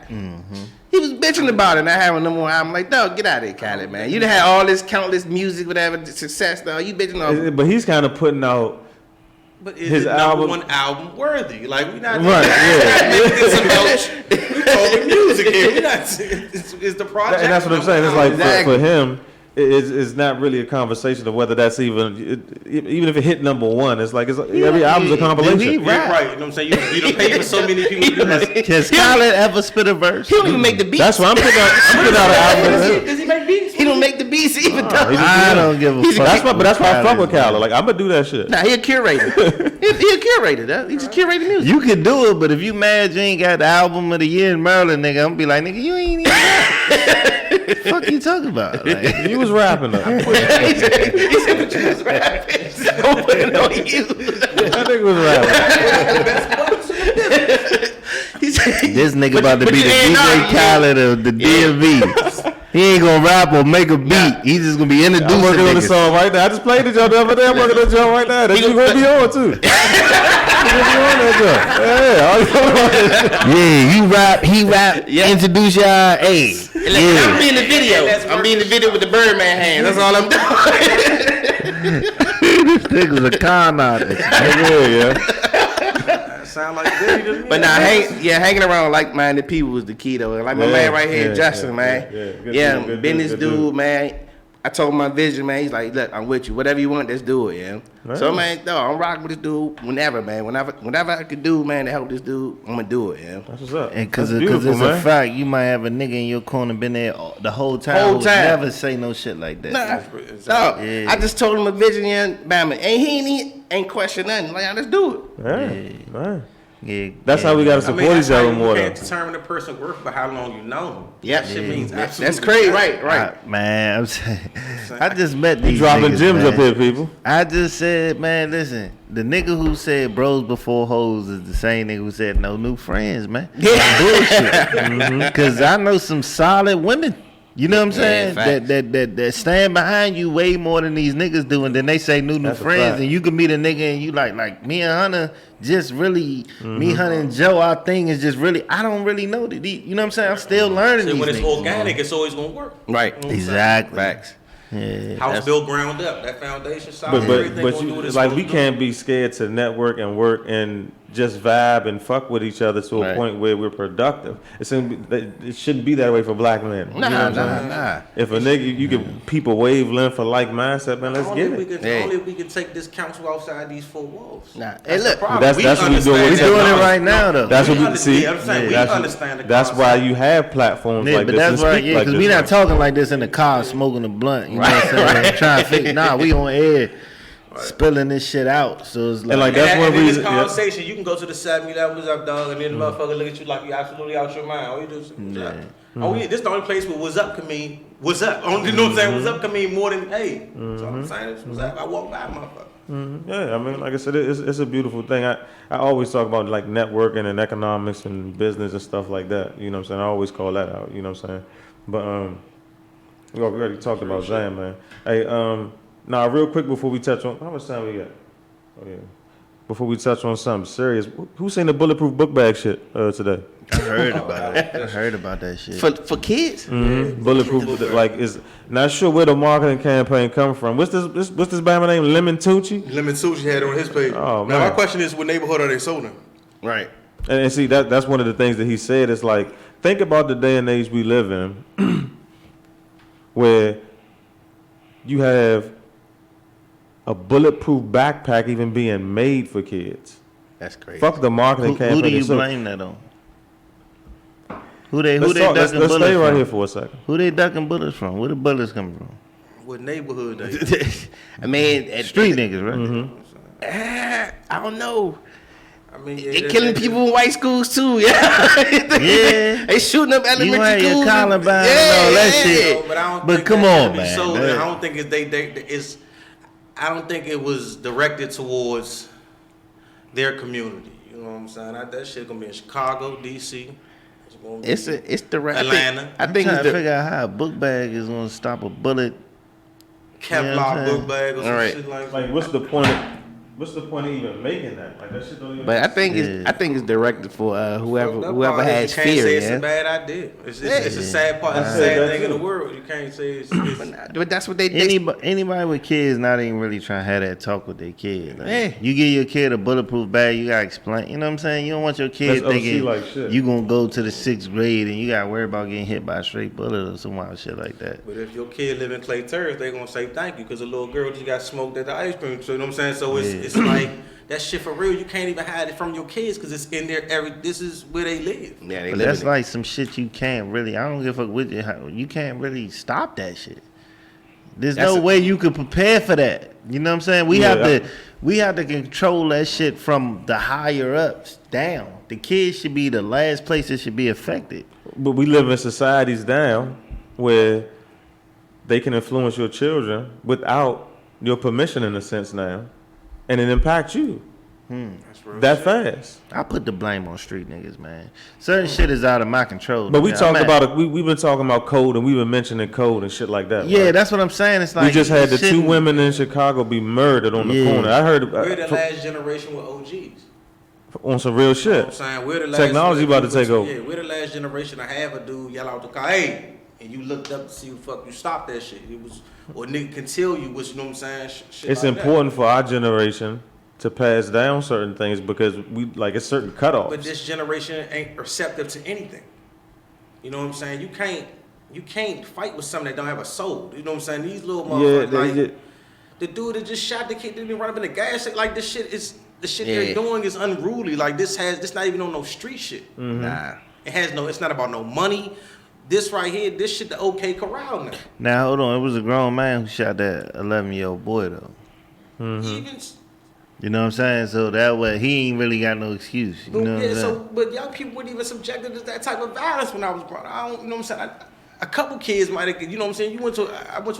He was bitching about it not having a #1 album. Like, dog, get out of here, Khaled, man. You done had all this countless music, whatever, success, dog. You bitching off.
But he's kind of putting out.
But is
his
it #1 album worthy? Like we not
right?
We talking music here. We not. It's the project.
And that's what I'm saying. It's like for him. It's not really a conversation of whether that's even if it hit #1. It's like every album's a compilation.
Right. You know what I'm saying? You don't pay for so many people to do this.
Has Khaled ever spit a verse?
He don't even make the beats.
That's why I'm putting out an album.
Does he make beats? He don't make the beats even.
I don't give a fuck.
That's why I fuck with Khaled. Like I'm gonna do that shit.
Nah, he a curator. he a curator. He just curated music.
You can do it, but if you mad you ain't got the album of the year in Maryland, nigga, I'm gonna be like, nigga, you ain't even got it. Fuck you talking about? Like,
you was rapping though.
He said but you was rapping. Don't put it on you.
That nigga was rapping.
This nigga about to be the DJ Khaled of the DMV. He ain't gonna rap or make a beat. He's just gonna be introducing.
I'm working on the song right now. I just played it y'all the other day. I'm working on the song right now. That you gonna be on too.
Yeah, you rap, he rap. Introduce y'all. Hey,
I'm being the video. I'm being the video with the Birdman hands. That's all I'm doing.
This nigga's a con artist.
Yeah.
Sound like Diddy to me.
But now, hanging around like-minded people is the key, though. Like my man right here, Justin, man. Good business dude, man. I told him my vision, man. He's like, look, I'm with you. Whatever you want, let's do it, yeah. Right. So, man, I'm rocking with this dude whenever, man. Whenever I could do, man, to help this dude, I'm gonna do it, yeah.
That's what's up.
And because it's a fact, you might have a nigga in your corner been there the whole time. Never say no shit like that.
Nah, I just told him a vision, yeah, Bama. And he ain't question nothing. Like, let's do it.
Right. Yeah, that's how we gotta support each other more.
You can't determine a person's worth by how long you know them.
Yeah,
that shit means absolutely.
That's crazy, right.
Man, I'm saying, I just met these
dropping
niggas,
gems
man.
up here, people.
I just said, man, listen, the nigga who said bros before hoes is the same nigga who said no new friends, man. Yeah, bullshit. Because I know some solid women. You know what I'm saying? That stand behind you way more than these niggas do, and then they say new friends, and you can meet a nigga and you like me and Hunter just really, me, Hunter and Joe, our thing is just really, I don't really know that. You know what I'm saying? I'm still learning.
So
these
when it's
niggas.
Organic, it's always gonna work.
Right.
You know
exactly.
Facts.
Yeah,
house built ground up, that foundation solid.
But you, like we can't be scared to network and work and just vibe and fuck with each other to a point where we're productive. It shouldn't be that way for black men.
Nah.
If a nigga, you get people wavelength for like mindset, man, let's get it.
Only if we can take this council outside these four walls.
Nah. Hey, look,
that's what we're doing.
We're doing it right now, though.
That's what we see.
I'm saying we understand the
That's why you have platforms like
but
this.
That's right, yeah, because we're not talking like this in the car smoking a blunt. You know what I'm saying? Trying to figure, we on air. spilling this shit out. So it's like,
And like that's one
in this
reason.
conversation, you can go to the 7 like, what's up, dog? And then the motherfucker look at you like you absolutely out your mind. All you do is, what's up? Oh, yeah, this the only place where what's up can mean, what's up? Only, you know what I'm saying? What's up can mean more than, hey. So I'm saying, what's up? I walk by, motherfucker.
Yeah, I mean, like I said, it's a beautiful thing. I always talk about like networking and economics and business and stuff like that. You know what I'm saying? I always call that out. You know what I'm saying? But we already talked about Zan, man. Hey, now real quick before we touch on how much time we got? Oh yeah. Before we touch on something serious, who seen the bulletproof book bag shit today?
I heard about it. I heard about that shit.
For kids?
Bulletproof, like, is not sure where the marketing campaign come from. What's this band name? Lemon Tucci?
Lemon Tucci had it on his page.
Oh,
now
man.
my question is, what neighborhood are they sold in?
Right.
And see, that's one of the things that he said. It's like, think about the day and age we live in, where you have a bulletproof backpack even being made for kids.
That's crazy.
Fuck the marketing campaign.
Who do you
So-
blame that on? Who they
Let's
ducking
let's
bullets
stay right
from?
here for a second.
Who they ducking bullets from? Where the bullets coming from?
What neighborhood they?
I mean,
Street niggas, right?
I don't know.
I mean,
They killing people in white schools too. Yeah.
Yeah.
They shooting up
You
elementary
had your
schools.
Columbine and all that shit.
But I don't
But
think
come
that
on,
should be
man.
sold.
That-
I don't think it's I don't think it was directed towards their community. You know what I'm saying? That shit gonna be in Chicago, DC.
It's the right.
Atlanta.
I think
I'm
it's
trying to
the.
figure out how a book bag is gonna stop a bullet.
Kevlar
Yeah,
book bag or some
Alright.
shit like that.
Like, what's the point of even making that? Like, that shit don't even.
But I think
Yeah.
it's directed for whoever
That
whoever
part is
has
you can't
fear.
say it's
Yeah.
a bad idea. It's a sad part. It's a
I said
sad
that
thing in
too.
the world. You can't say it's
But that's what they.
Anybody with kids not even really trying to have that talk with their kid. Like,
Yeah.
You give your kid a bulletproof bag, you gotta explain. You know what I'm saying? You don't want your kid
That's OC
thinking
like shit.
you gonna go to the 6th grade and you gotta worry about getting hit by a straight bullet or some wild shit like that.
But if your kid live in Clay Terrace, they gonna say thank you because a little girl just got smoked at the ice cream. So you know what I'm saying? So it's like that shit for real. You can't even hide it from your kids because it's in there. This is where they live.
Yeah, they
But
live
that's
in it.
like some shit you can't really. I don't give a fuck with you. You can't really stop that shit. There's
That's
no
a-
way you could prepare for that. You know what I'm saying? We have to control that shit from the higher ups down. The kids should be the last place it should be affected.
But we live in societies now where they can influence your children without your permission, in a sense now, and it impacts you
That's real
that
shit.
fast.
I put the blame on street niggas, man. Certain shit is out of my control.
But we
man.
talked
I'm
about it. We've been talking about code, and we've been mentioning code and shit like that.
Yeah,
right?
that's what I'm saying. It's like
We just had the two
shouldn't-
women in Chicago be murdered on the
Yeah.
corner. I heard
We're the last generation with OGs.
on some real
You know
shit.
what I'm saying? We're the last
Technology about to take over.
Yeah, we're the last generation to have a dude yell out the car, hey, and you looked up to see who the fuck you stopped that shit. It was, or nigga can tell you what, you know what I'm saying? Shit
It's
like
important for our generation to pass down certain things because we like it's certain
that.
cutoffs.
But this generation ain't receptive to anything. You know what I'm saying? You can't fight with something that don't have a soul. You know what I'm saying? These little
Yeah,
motherfuckers,
they
like,
get-
the dude that just shot the kid didn't even run up in the gas station. Like this shit is the shit
Yeah.
they're doing is unruly. Like this not even on no street shit.
Nah.
It's not about no money. This right here, this shit the OK Corral now.
Now hold on, it was a grown man who shot that 11-year-old boy though.
Even
You know what I'm saying? So that way he ain't really got no excuse. You know what I'm saying?
but young people weren't even subjected to that type of violence when I was growing up. I don't, you know what I'm saying? A couple kids might have, you know what I'm saying? I went to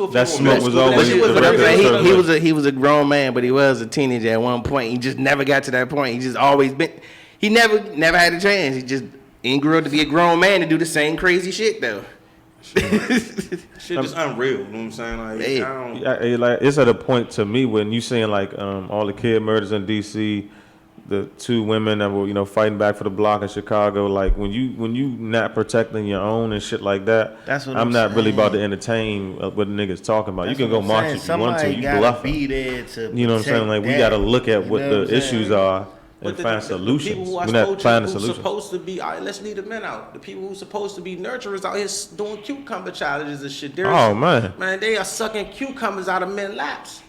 a
That
funeral
smoke
in
was
middle school,
always
that shit was
the
real.
regular
he was a grown man, but he was a teenager at one point. He just never got to that point. He just always been. He never had a chance. He just grew up to be a grown man to do the same crazy shit though.
Shit just unreal, you know what I'm saying? Like,
Hey.
I don't,
Yeah, like it's at a point to me when you seeing like all the kid murders in DC, the two women that were fighting back for the block in Chicago. Like when you not protecting your own and shit like that.
That's what
I'm
I'm
not really
saying.
about to entertain what niggas talking about.
That's
you can
what
go
I'm
march
saying.
if you want to.
Somebody
You
gotta
bluffing.
be there to
You know what I'm saying?
protect
Like we
that.
got to look at
You
what
know
the
what I'm
issues
saying?
are and
but
find
the
solutions.
people who are
We're not
supposed,
finding
who's
solutions.
supposed to be, all right, let's leave the men out. The people who's supposed to be nurturers out here doing cucumber challenges and shit.
Oh man.
Man, they are sucking cucumbers out of men's laps.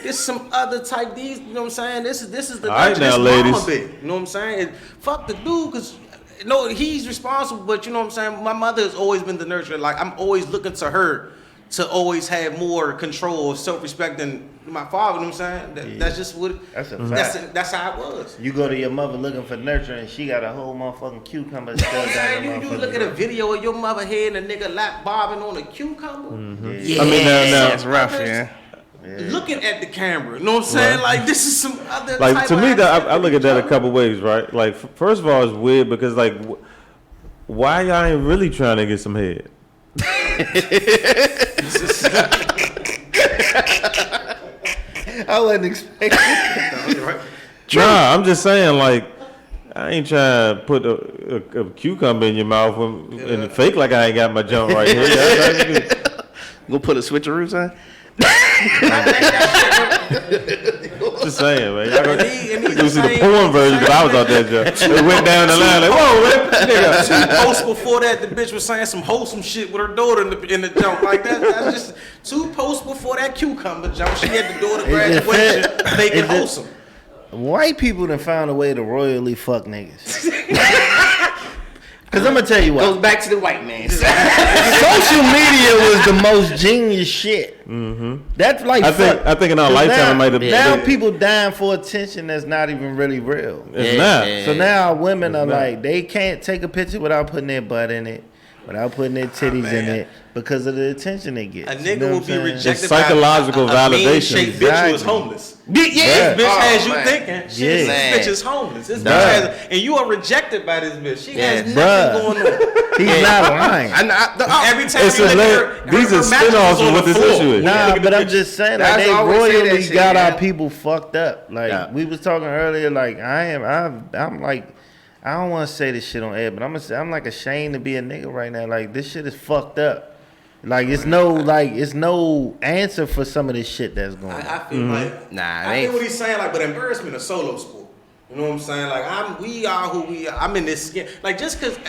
This some other type. These, you know what I'm saying? This is the
All right
nurture,
now,
this mama
ladies.
bit. You know what I'm saying? And fuck the dude, cause no, he's responsible. But you know what I'm saying? My mother has always been the nurturer. Like I'm always looking to her to always have more control or self-respect than my father. You know what I'm saying? That's just what.
That's a fact.
That's how it was.
You go to your mother looking for nurture, and she got a whole motherfucking cucumber still down
You look at a video of your mother head and a nigga lap bobbing on a cucumber.
Yeah,
I mean, now
that's rough, yeah.
Looking at the camera, you know what I'm saying? Like this is some other
like
type
to
of
me, that I
activity,
look at that a
Joe.
couple ways, right? Like first of all, it's weird because like, why y'all ain't really trying to get some head?
I wasn't expecting.
Nah, I'm just saying, like, I ain't trying to put a cucumber in your mouth and fake like I ain't got my jump right here.
We'll put a switcheroo on.
Just saying, man. Y'all
And he
go see the porn version, but I was out there, just it went down the line like, whoa, man, nigga.
2 posts before that, the bitch was saying some wholesome shit with her daughter in the jump like that. That's just 2 posts before that cucumber jump. She had the daughter graduation, making wholesome.
White people done found a way to royally fuck niggas. Cause I'm gonna tell you
Goes
what,
back to the white man.
social media was the most genius shit. That's like
I think in our
'cause
lifetime it might have been.
now people dying for attention that's not even really real.
It's not.
So now women are
not.
like, they can't take a picture without putting their butt in it, without putting their titties in it, because of the attention it gets.
A
You
nigga
know
will
what
be
I'm saying?
rejected
It's psychological
by a
validation.
mean-shaped bitch who is
Exactly.
homeless.
Yeah.
This bitch has you
man.
thinking, shit,
Yeah.
this bitch is homeless. This bitch
Nah.
has, and you are rejected by this bitch. She has
Yeah.
nothing
Bruh.
going on.
He's not lying.
Every time
It's
you
a
look
layer-
at her,
these
her
are
mattress
spin-offs
is on
of what
the
this
floor.
issue is.
Nah, but I'm just saying, like,
That's
they
always say that
royally
shit,
got
man.
our people fucked up. Like
Yeah.
we was talking earlier, like I'm like, I don't want to say this shit on air, but I'm like ashamed to be a nigga right now. Like this shit is fucked up. Like it's no answer for some of this shit that's going on.
I feel like
Nah, it
I
ain't-
get what he's saying, like, but embarrassment is solo sport. You know what I'm saying? Like we are who we are. I'm in this skin. Like just cause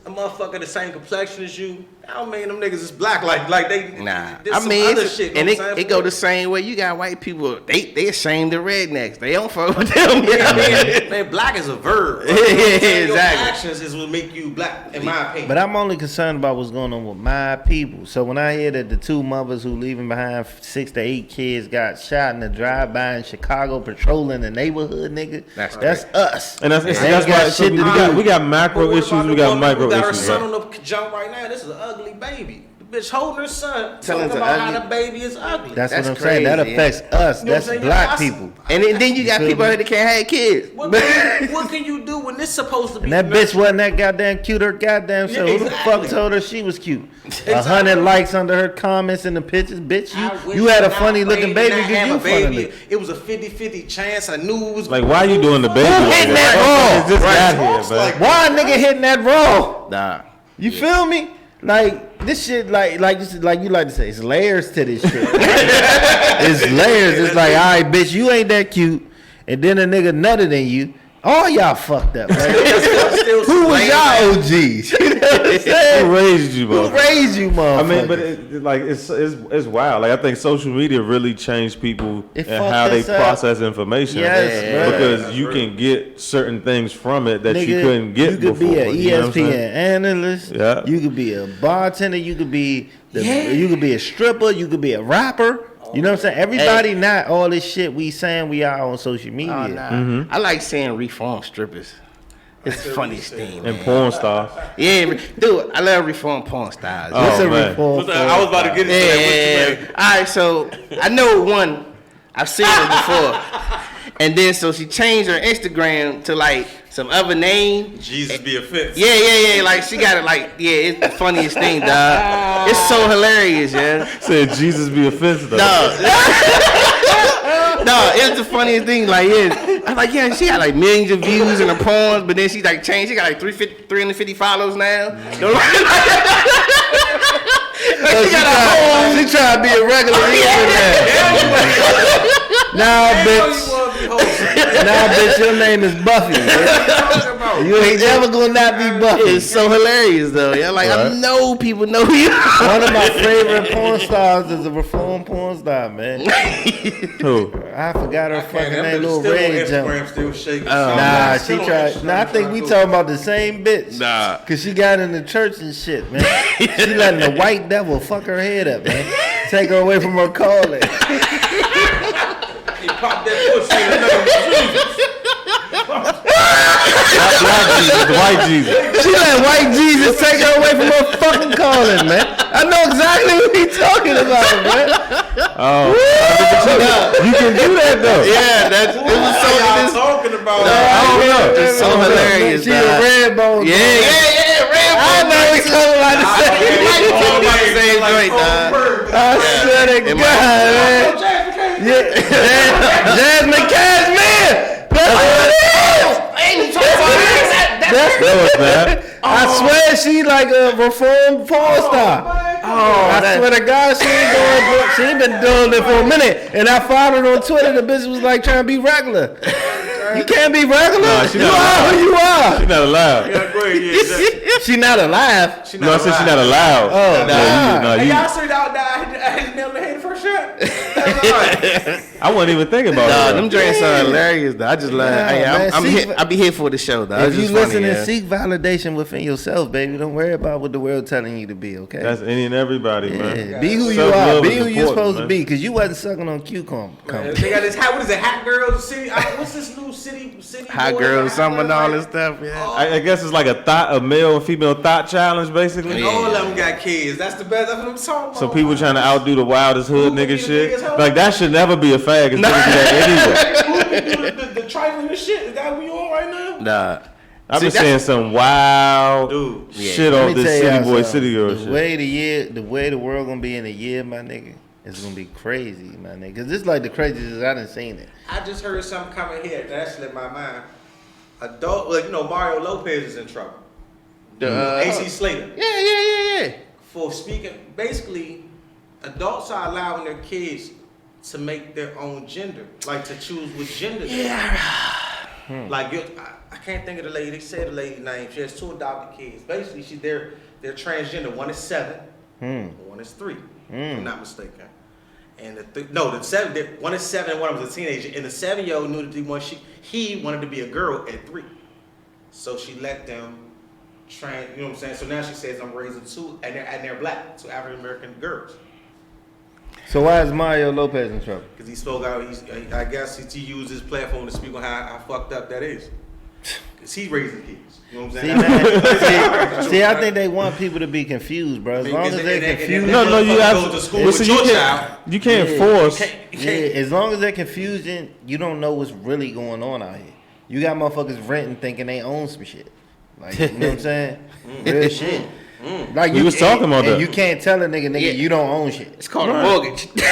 a motherfucker the same complexion as you, I don't mean them niggas is black. Like they
Nah,
there's
I
some
mean,
other shit.
and
you know what I'm
it
saying?
go the same way. You got white people, they ashamed of rednecks. They don't fuck with them. You know what I mean?
Man, black is a verb.
Yeah,
You know what I'm saying? Your
exactly.
actions is what make you black, in my opinion.
But I'm only concerned about what's going on with my people. So when I hear that the 2 mothers who leaving behind 6 to 8 kids got shot in a drive-by in Chicago patrolling the neighborhood, nigga, that's us.
And that's
They
why
got
so
shit to do.
we got macro
But what
issues,
about
we
the
got
woman
micro
who got her
issues.
son
Right?
on the jump right now. This is an ugly baby. The bitch holding her son,
Telling
talking
it's
about how
ugly.
the baby is ugly.
That's what
That's
I'm saying. That
crazy,
affects us.
You know what
That's
I'm saying?
black
Yeah,
people.
And then you got
feel
people
me?
that can't have kids.
What can you do when this supposed to be?
And that bitch wasn't that goddamn cute her goddamn show.
Yeah,
Who the
exactly.
fuck told her she was cute?
Exactly.
100 likes under her comments in the pictures. Bitch,
I wish
you had a
not
funny looking
baby
baby
not
because
have
you
a
funny
baby.
looking.
It was a 50-50 chance. I knew it was
Like, why you doing the baby?
Who
like
hitting
that?
that
Motherfuckers just
Right.
got here, man.
Why a nigga hitting that raw?
Nah.
You feel me? Like this shit, like you like to say, it's layers to this shit. It's layers. It's like, all right, bitch, you ain't that cute, and then a nigga nutted than you. All y'all fucked up. Like, who was y'all OGs? You know what I'm saying?
Who raised you,
Who
motherfucker?
raised you, motherfucker?
I mean, but it's wild. Like I think social media really changed people
It
and
fucked
how they
us up.
process information.
Yes, bro.
because you can get certain things from it that you
Nigga,
couldn't get
you could
before.
be an
you know what I'm
ESPN
saying?
analyst.
Yeah.
You could be a bartender. You could be you could be a stripper. You could be a rapper. You know what I'm saying? Everybody not all this shit we saying we are on social media.
Oh, nah. I like seeing reformed strippers. It's the funniest thing, man.
And porn stars.
Yeah, dude, I love reformed porn stars.
Oh,
What's a
man.
reform?
I was about to get into that.
Yeah. All right, so I know one. I've seen her before, and then so she changed her Instagram to like some other name.
Jesus be offense.
Yeah. Like she got it. Like it's the funniest thing, dog. It's so hilarious, yeah.
Said Jesus be offensive. though.
No, it's the funniest thing. Like, I'm like, yeah, she got like millions of views in her porns, but then she like changed. She got like 350 followers now. She got a whole.
She trying to be a regular Nah, bitch. Nah, bitch, your name is Buffy. You ain't never gonna not be Buffy.
It's so hilarious though. Yeah, like I know people know you.
One of my favorite porn stars is a reformed porn star, man.
Who?
I forgot her fucking
That
name,
bitch
little
still on
red
Instagram,
jump.
still shaking.
Nah,
Still
she
on
tried.
Instagram
Nah, I think we
trying to
talking about the same bitch.
Nah.
Cause she got in the church and shit, man. She letting the white devil fuck her head up, man. Take her away from her calling.
He popped that pussy in the name of Jesus.
Black Jesus, the white Jesus.
She let white Jesus take her away from her fucking calling, man. I know exactly what he talking about, man.
Oh, you can do that though.
Yeah, it was so.
Y'all talking about
I don't know.
It's so hilarious.
She a red bone.
Yeah, red
I know it's coming like the same.
All about the same joint, dog.
I swear to God, man. Yeah, Jasmine Cashmere. That's what it is.
That was bad.
I swear she like a reformed porn star. I swear to God, she ain't been doing it for a minute. And I followed her on Twitter. The bitch was like trying to be regular. You can't be regular.
Nah, she
you
not
are who you are.
She's not allowed.
Yeah, go ahead.
She not alive.
No, I said she's not allowed.
Oh, nah.
Hey, y'all see that I hit nail in the head first shot? That's all right.
I wasn't even thinking about
Nah,
it.
them drinks are hilarious. Though. I just love.
Nah,
Hey,
man,
I'm
see,
here. I be here for the show, though.
If
It's
you
just
listen
funny,
and
yeah.
seek validation within yourself, baby, don't worry about what the world telling you to be, okay?
That's any and everybody, man.
Yeah, be who you
Self-love
are. Be
is
who you're
important,
supposed
man.
to be, because you wasn't sucking on cucumber.
They got this hat. What is it? Hat Girls City. What's this new city?
Hot
boy?
girl,
Hat
summer, and
Girls,
all
like,
this stuff. Yeah.
I guess it's like a male and female thought challenge, basically.
And all of them got kids. That's the best. That's what I'm talking about.
So people trying to outdo the wildest hood
Who
nigga
can be the
shit.
biggest hoe?
Like that should never be a fag. It's gonna be that anyway.
Who can do the trifling and shit? Is that what you on right now?
Nah.
I've
See,
been
that's-
saying some wild
Dude.
shit
Let
on
me
this
tell
city
y'all
boy,
something.
city girl
the
shit.
way the world gonna be in a year, my nigga, it's gonna be crazy, my nigga. Cause this is like the craziest I done seen it.
I just heard something coming here that slipped my mind. Adult, like, Mario Lopez is in trouble. AC Slater.
Yeah.
For speaking, basically, adults are allowing their kids to make their own gender, like to choose which gender. Like I can't think of the lady. They said the lady name. She has 2 adopted kids. Basically, they're transgender. One is 7, one is 3. If I'm not mistaken. And the 7. One is 7, and one was a teenager. And the 7-year-old knew that he wanted to be a girl at 3. So she let them train. You know what I'm saying? So now she says, I'm raising 2, and they're black, 2 African American girls.
So why is Mario Lopez in trouble?
Because he spoke out, I guess he used his platform to speak on how fucked up that is. Because he's raising kids. You know what I'm
See,
saying?
man, see, I think they want people to be confused, bro. As long as they're confused.
No, you
go
have
to school
well,
with
so
your child.
you can't force.
Yeah, as long as they're confusing, you don't know what's really going on out here. You got motherfuckers renting thinking they own some shit. Like, you know what I'm saying? Real shit. Like
We was talking about that.
You can't tell a nigga,
Yeah.
you don't own shit.
It's called a mortgage.
You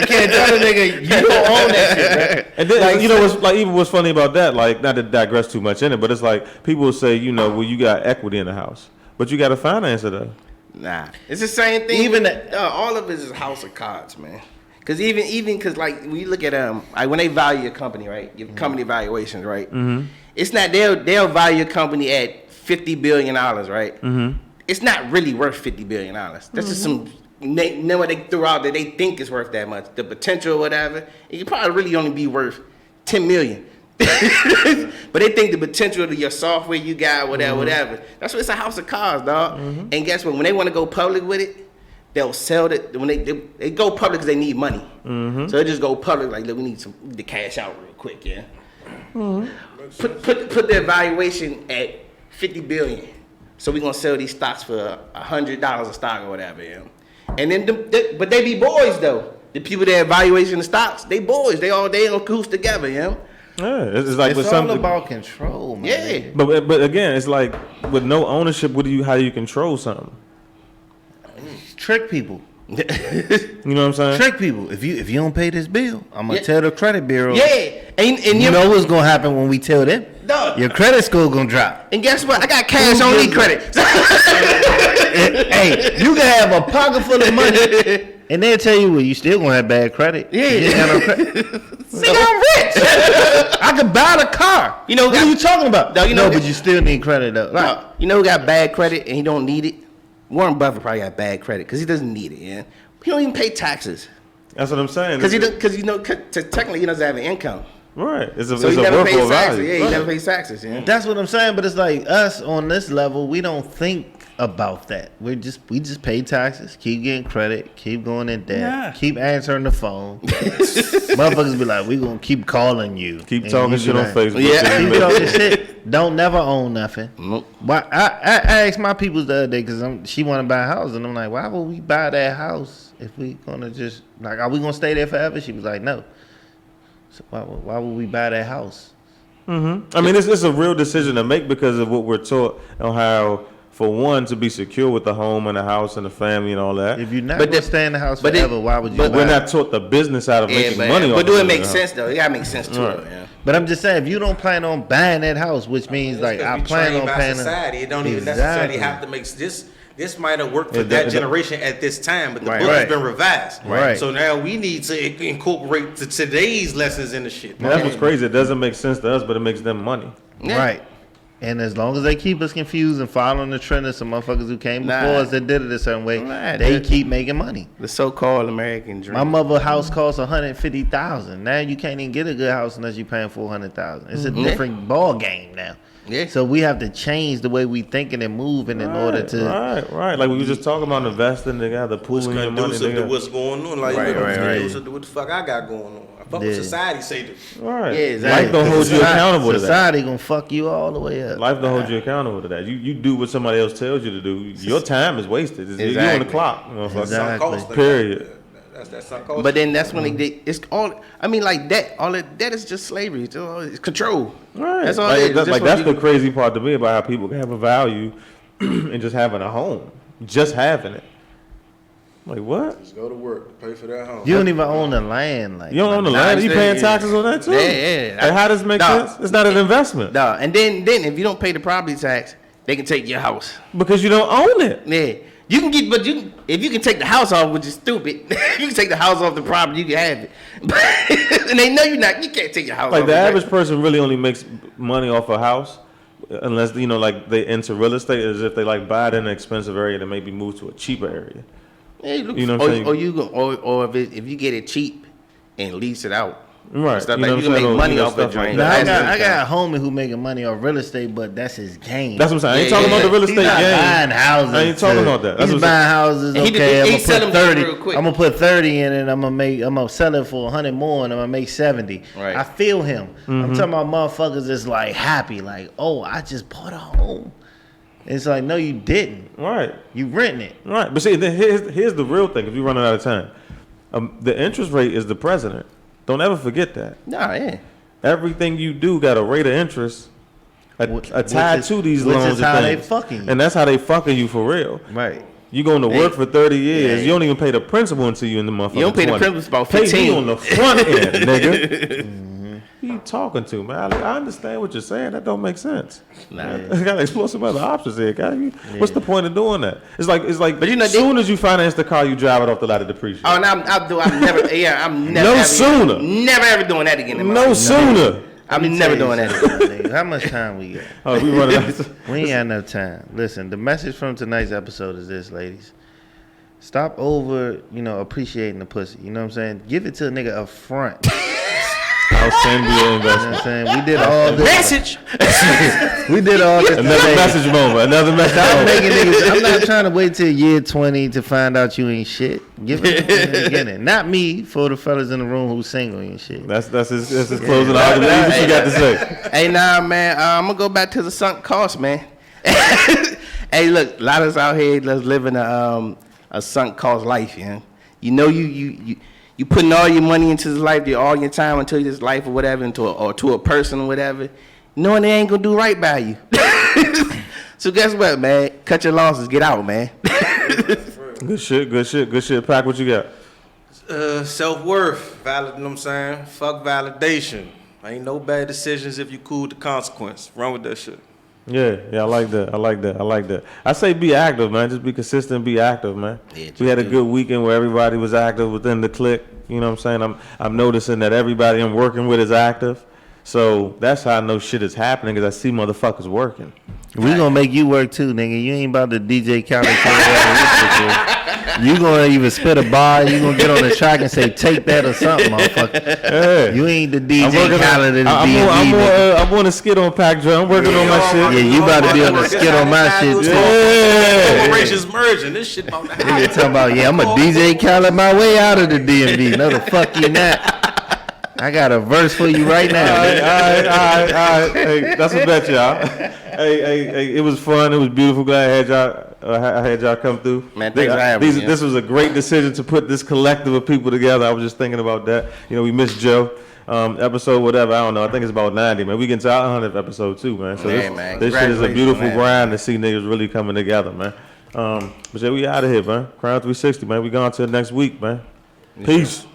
can't tell a nigga you don't own that shit, bro.
And then,
Like,
you know what's like even what's funny about that, like not to digress too much in it, but it's like people will say, well, you got equity in the house, but you got to finance it though.
Nah, it's the same thing.
Even
all of it is a house of cards, man. Cause even cause like when you look at like when they value your company, right? Your company valuations, right? Mm-hmm. It's not they'll value your company at $50 billion, right? Mm-hmm. It's not really worth $50 billion. That's just some number they threw out that they think is worth that much. The potential or whatever, it could probably really only be worth $10 million. But they think the potential of your software you got, whatever. That's what it's a house of cards, dog. Mm-hmm. And guess what? When they want to go public with it, they'll sell it. When they go public because they need money. Mm-hmm. So they just go public like, look, we need to cash out real quick, yeah. Mm-hmm. Put their valuation at $50 billion. So we're gonna sell these stocks for $100 a stock or whatever, yeah. And then but they be boys though. The people that evaluation the stocks, they boys. They all cahoots together, yeah.
Yeah, it's like
it's
with
all
something
about control, man.
Yeah.
But again, it's like with no ownership, how do you control something?
Trick people.
You know what I'm saying?
Trick people. If you don't pay this bill, I'm gonna
Yeah.
tell the credit bureau.
Yeah. And
You know what's gonna happen when we tell them?
Dog.
Your credit score gonna drop.
And guess what? I got cash on me credit.
Hey, you can have a pocket full of money And they'll tell you, well, you still gonna have bad credit.
Yeah.
You ain't got no credit.
Nigga, I'm rich. I could buy the car. You know
What are you talking about?
No, you know,
but you still need credit though. Like,
you know who got bad credit and he don't need it? Warren Buffett probably got bad credit because he doesn't need it. Yeah, he don't even pay taxes
That's what I'm saying.
because technically he doesn't have an income.
Right. It's a
So he never pays
worthwhile
taxes.
value.
Yeah,
Right.
he never pays taxes. Yeah.
that's what I'm saying. But it's like us on this level, we don't think about that. We just pay taxes, keep getting credit, keep going in debt,
Yeah.
keep answering the phone. Motherfuckers be like, we gonna keep calling you,
Keep
And
talking
you be
shit on
like,
Facebook.
Yeah.
Keep talking shit. Don't never own nothing.
Nope.
Why? I asked my people the other day because she want to buy a house, and I'm like, why would we buy that house if we gonna just like, are we gonna stay there forever? She was like, no. So why would we buy that house?
I mean, it's a real decision to make because of what we're taught on how, for one, to be secure with the home and the house and the family and all that.
If you're not
But
gonna
the-
stay in the house
but
forever, why would you?
but
buy
We're
it?
not taught the business out of making money off
but do
of
it make
the
sense though? It gotta make sense too.
Right.
Though, yeah.
But I'm just saying, if you don't plan on buying that house, which means like I plan on
by
paying.
society. It don't even
Exactly.
necessarily have to make this. This might have worked for
It-
that
it-
generation at this time, but the
Right.
book
Right.
has been revised.
Right.
So now we need to incorporate today's lessons in the shit.
And that's what's crazy. It doesn't make sense to us, but it makes them money.
Yeah.
Right. And as long as they keep us confused and following the trend of some motherfuckers who came
Nah.
before us that did it a certain way,
Nah,
they
that-
keep making money.
The so-called American dream.
My mother house costs $150,000. Now you can't even get a good house unless you're paying $400,000. It's a different ball game now.
Yeah.
So we have to change the way we thinking and moving in order to.
Right. Like we were just talking about investing. They got the pool
What's
in your money.
conducive
They
to
got-
what's going on? Like,
Right,
look,
right, right.
conducive to what the fuck I got going on. I fuck
Yeah.
what society say to.
Right.
Yeah, exactly.
Life don't hold you accountable to that.
Society gonna fuck you all the way up.
Life don't hold you accountable to that. You do what somebody else tells you to do. Your time is wasted. You're on
Exactly.
the clock. You know, fuck.
Exactly.
Sunk cost thing.
Period.
That's sunk cost.
But then that's when it's all. I mean, like that. All that is just slavery. It's control.
Right.
That's all.
Like,
it is.
that's,
Just
like
what
that's
you-
the crazy part to me about how people can have a value and just having a home, just having it. Like what?
Just go to work, pay for that home.
You don't even own the land. Like
You don't own the
Nah,
land.
it's
You
the-
paying taxes on that too?
Yeah.
Like, how does it make
Nah.
sense? It's not an investment
Nah, and then if you don't pay the property tax, they can take your house.
because you don't own it.
Yeah. You can get, but if you can take the house off, which is stupid, you can take the house off the property, you can have it. But, and they know you can't take your house
Like
off.
the average person really only makes money off a house unless like they into real estate, as if they like buy it in an expensive area and maybe move to a cheaper area.
Yeah, look,
You know what I'm saying?
or if you get it cheap and lease it out.
Right.
Stuff
You know
like
what
you
I'm
can
saying?
make money
You know,
off that
stuff like
joint.
that.
Now, I
That's
got a homie who making money off real estate, but that's his game.
That's what I'm saying. I ain't
Yeah,
talking
yeah,
about the real
He's
estate
not
game.
buying houses.
I ain't talking about that. That's
He's
what I'm
buying houses.
And he
Okay, I'm
sell
gonna
them
put 30.
real quick.
I'm gonna put 30 in it. I'm gonna sell it for 100 more, and I'm gonna make 70.
Right.
I feel him.
Mm-hmm.
I'm talking about motherfuckers that's like happy, like, oh, I just bought a home. It's like, no, you didn't.
Right.
You renting it.
Right. But see, here's the real thing. If you're running out of time, the interest rate is the president. Don't ever forget that.
Nah, yeah.
Everything you do got a rate of interest tied
is-
to these
which
loans.
is
and
how they
things.
fucking you.
And that's how they fucking you for real.
Right.
You going to work for 30 years.
Yeah.
You don't even pay the principal until you in the month.
You don't pay the principal about 15.
Pay me on the front end, nigga. Who you talking to, man? I understand what you're saying. That don't make sense.
Nah.
You gotta explore some other options here, guy. What's the point of doing that? It's like
But you know,
as soon as you finance the car, you drive it off the lot of depreciation.
Oh, and I'm never, yeah, I'm never.
No
ever,
sooner.
Never ever doing that again. In my
No
life.
sooner.
I'm never doing that again.
Nigga, how much time we got?
Oh, we running out.
We ain't got enough time. Listen, the message from tonight's episode is this, ladies. Stop over, appreciating the pussy. You know what I'm saying? Give it to a nigga up front.
I'll send you an
You know what
investment.
I'm saying? We did all this.
Message.
We did all this.
Another
today.
message moment. Another message
Stop
moment.
making niggas. I'm not trying to wait till year 20 to find out you ain't shit. Give it in the beginning. Not me, for the fellas in the room who's single and shit.
That's his closing argument. What you got to say?
Hey, nah, man. I'm gonna go back to the sunk cost, man. Hey, look, a lot of us out here that's living a sunk cost life, yeah. You putting all your money into this life, all your time into this life or whatever, to a person or whatever, knowing they ain't gonna do right by you. So guess what, man? Cut your losses, get out, man.
Good shit. Pack, what you got?
Self-worth, you know what I'm saying? Fuck validation. Ain't no bad decisions if you cool with the consequence. Run with that shit.
Yeah, I like that. I say be active, man. Just be consistent, be active, man.
Yeah,
We had a good weekend where everybody was active within the clique. You know what I'm saying? I'm noticing that everybody I'm working with is active. So that's how I know shit is happening, because I see motherfuckers working.
We gonna make you work too, nigga. You ain't about to DJ Khaled. You gonna even spit a bar. You gonna get on the track and say take that or something, motherfucker.
Yeah.
You ain't the DJ Khaled of the
I'm on a skit on Pac Drum. I'm working on my shit.
Yeah, you about to be on the skit on my shit too.
Yeah.
Corporations merging. This shit about to happen.
Nigga talking about, I'm a DJ Khaled my way out of the DMV. No, the fuck you not. I got a verse for you right now.
All right. Hey, that's a bet, y'all. Hey, it was fun. It was beautiful. Glad I had y'all come through.
Man, thanks for having me.
This was a great decision to put this collective of people together. I was just thinking about that. You know, we missed Joe. Episode whatever, I don't know. I think it's about 90, man. We get to our 100th episode too, man. So this shit is a beautiful grind to see niggas really coming together, man. But yeah, we out of here, man. Krown360, man. We going to next week, man. Peace.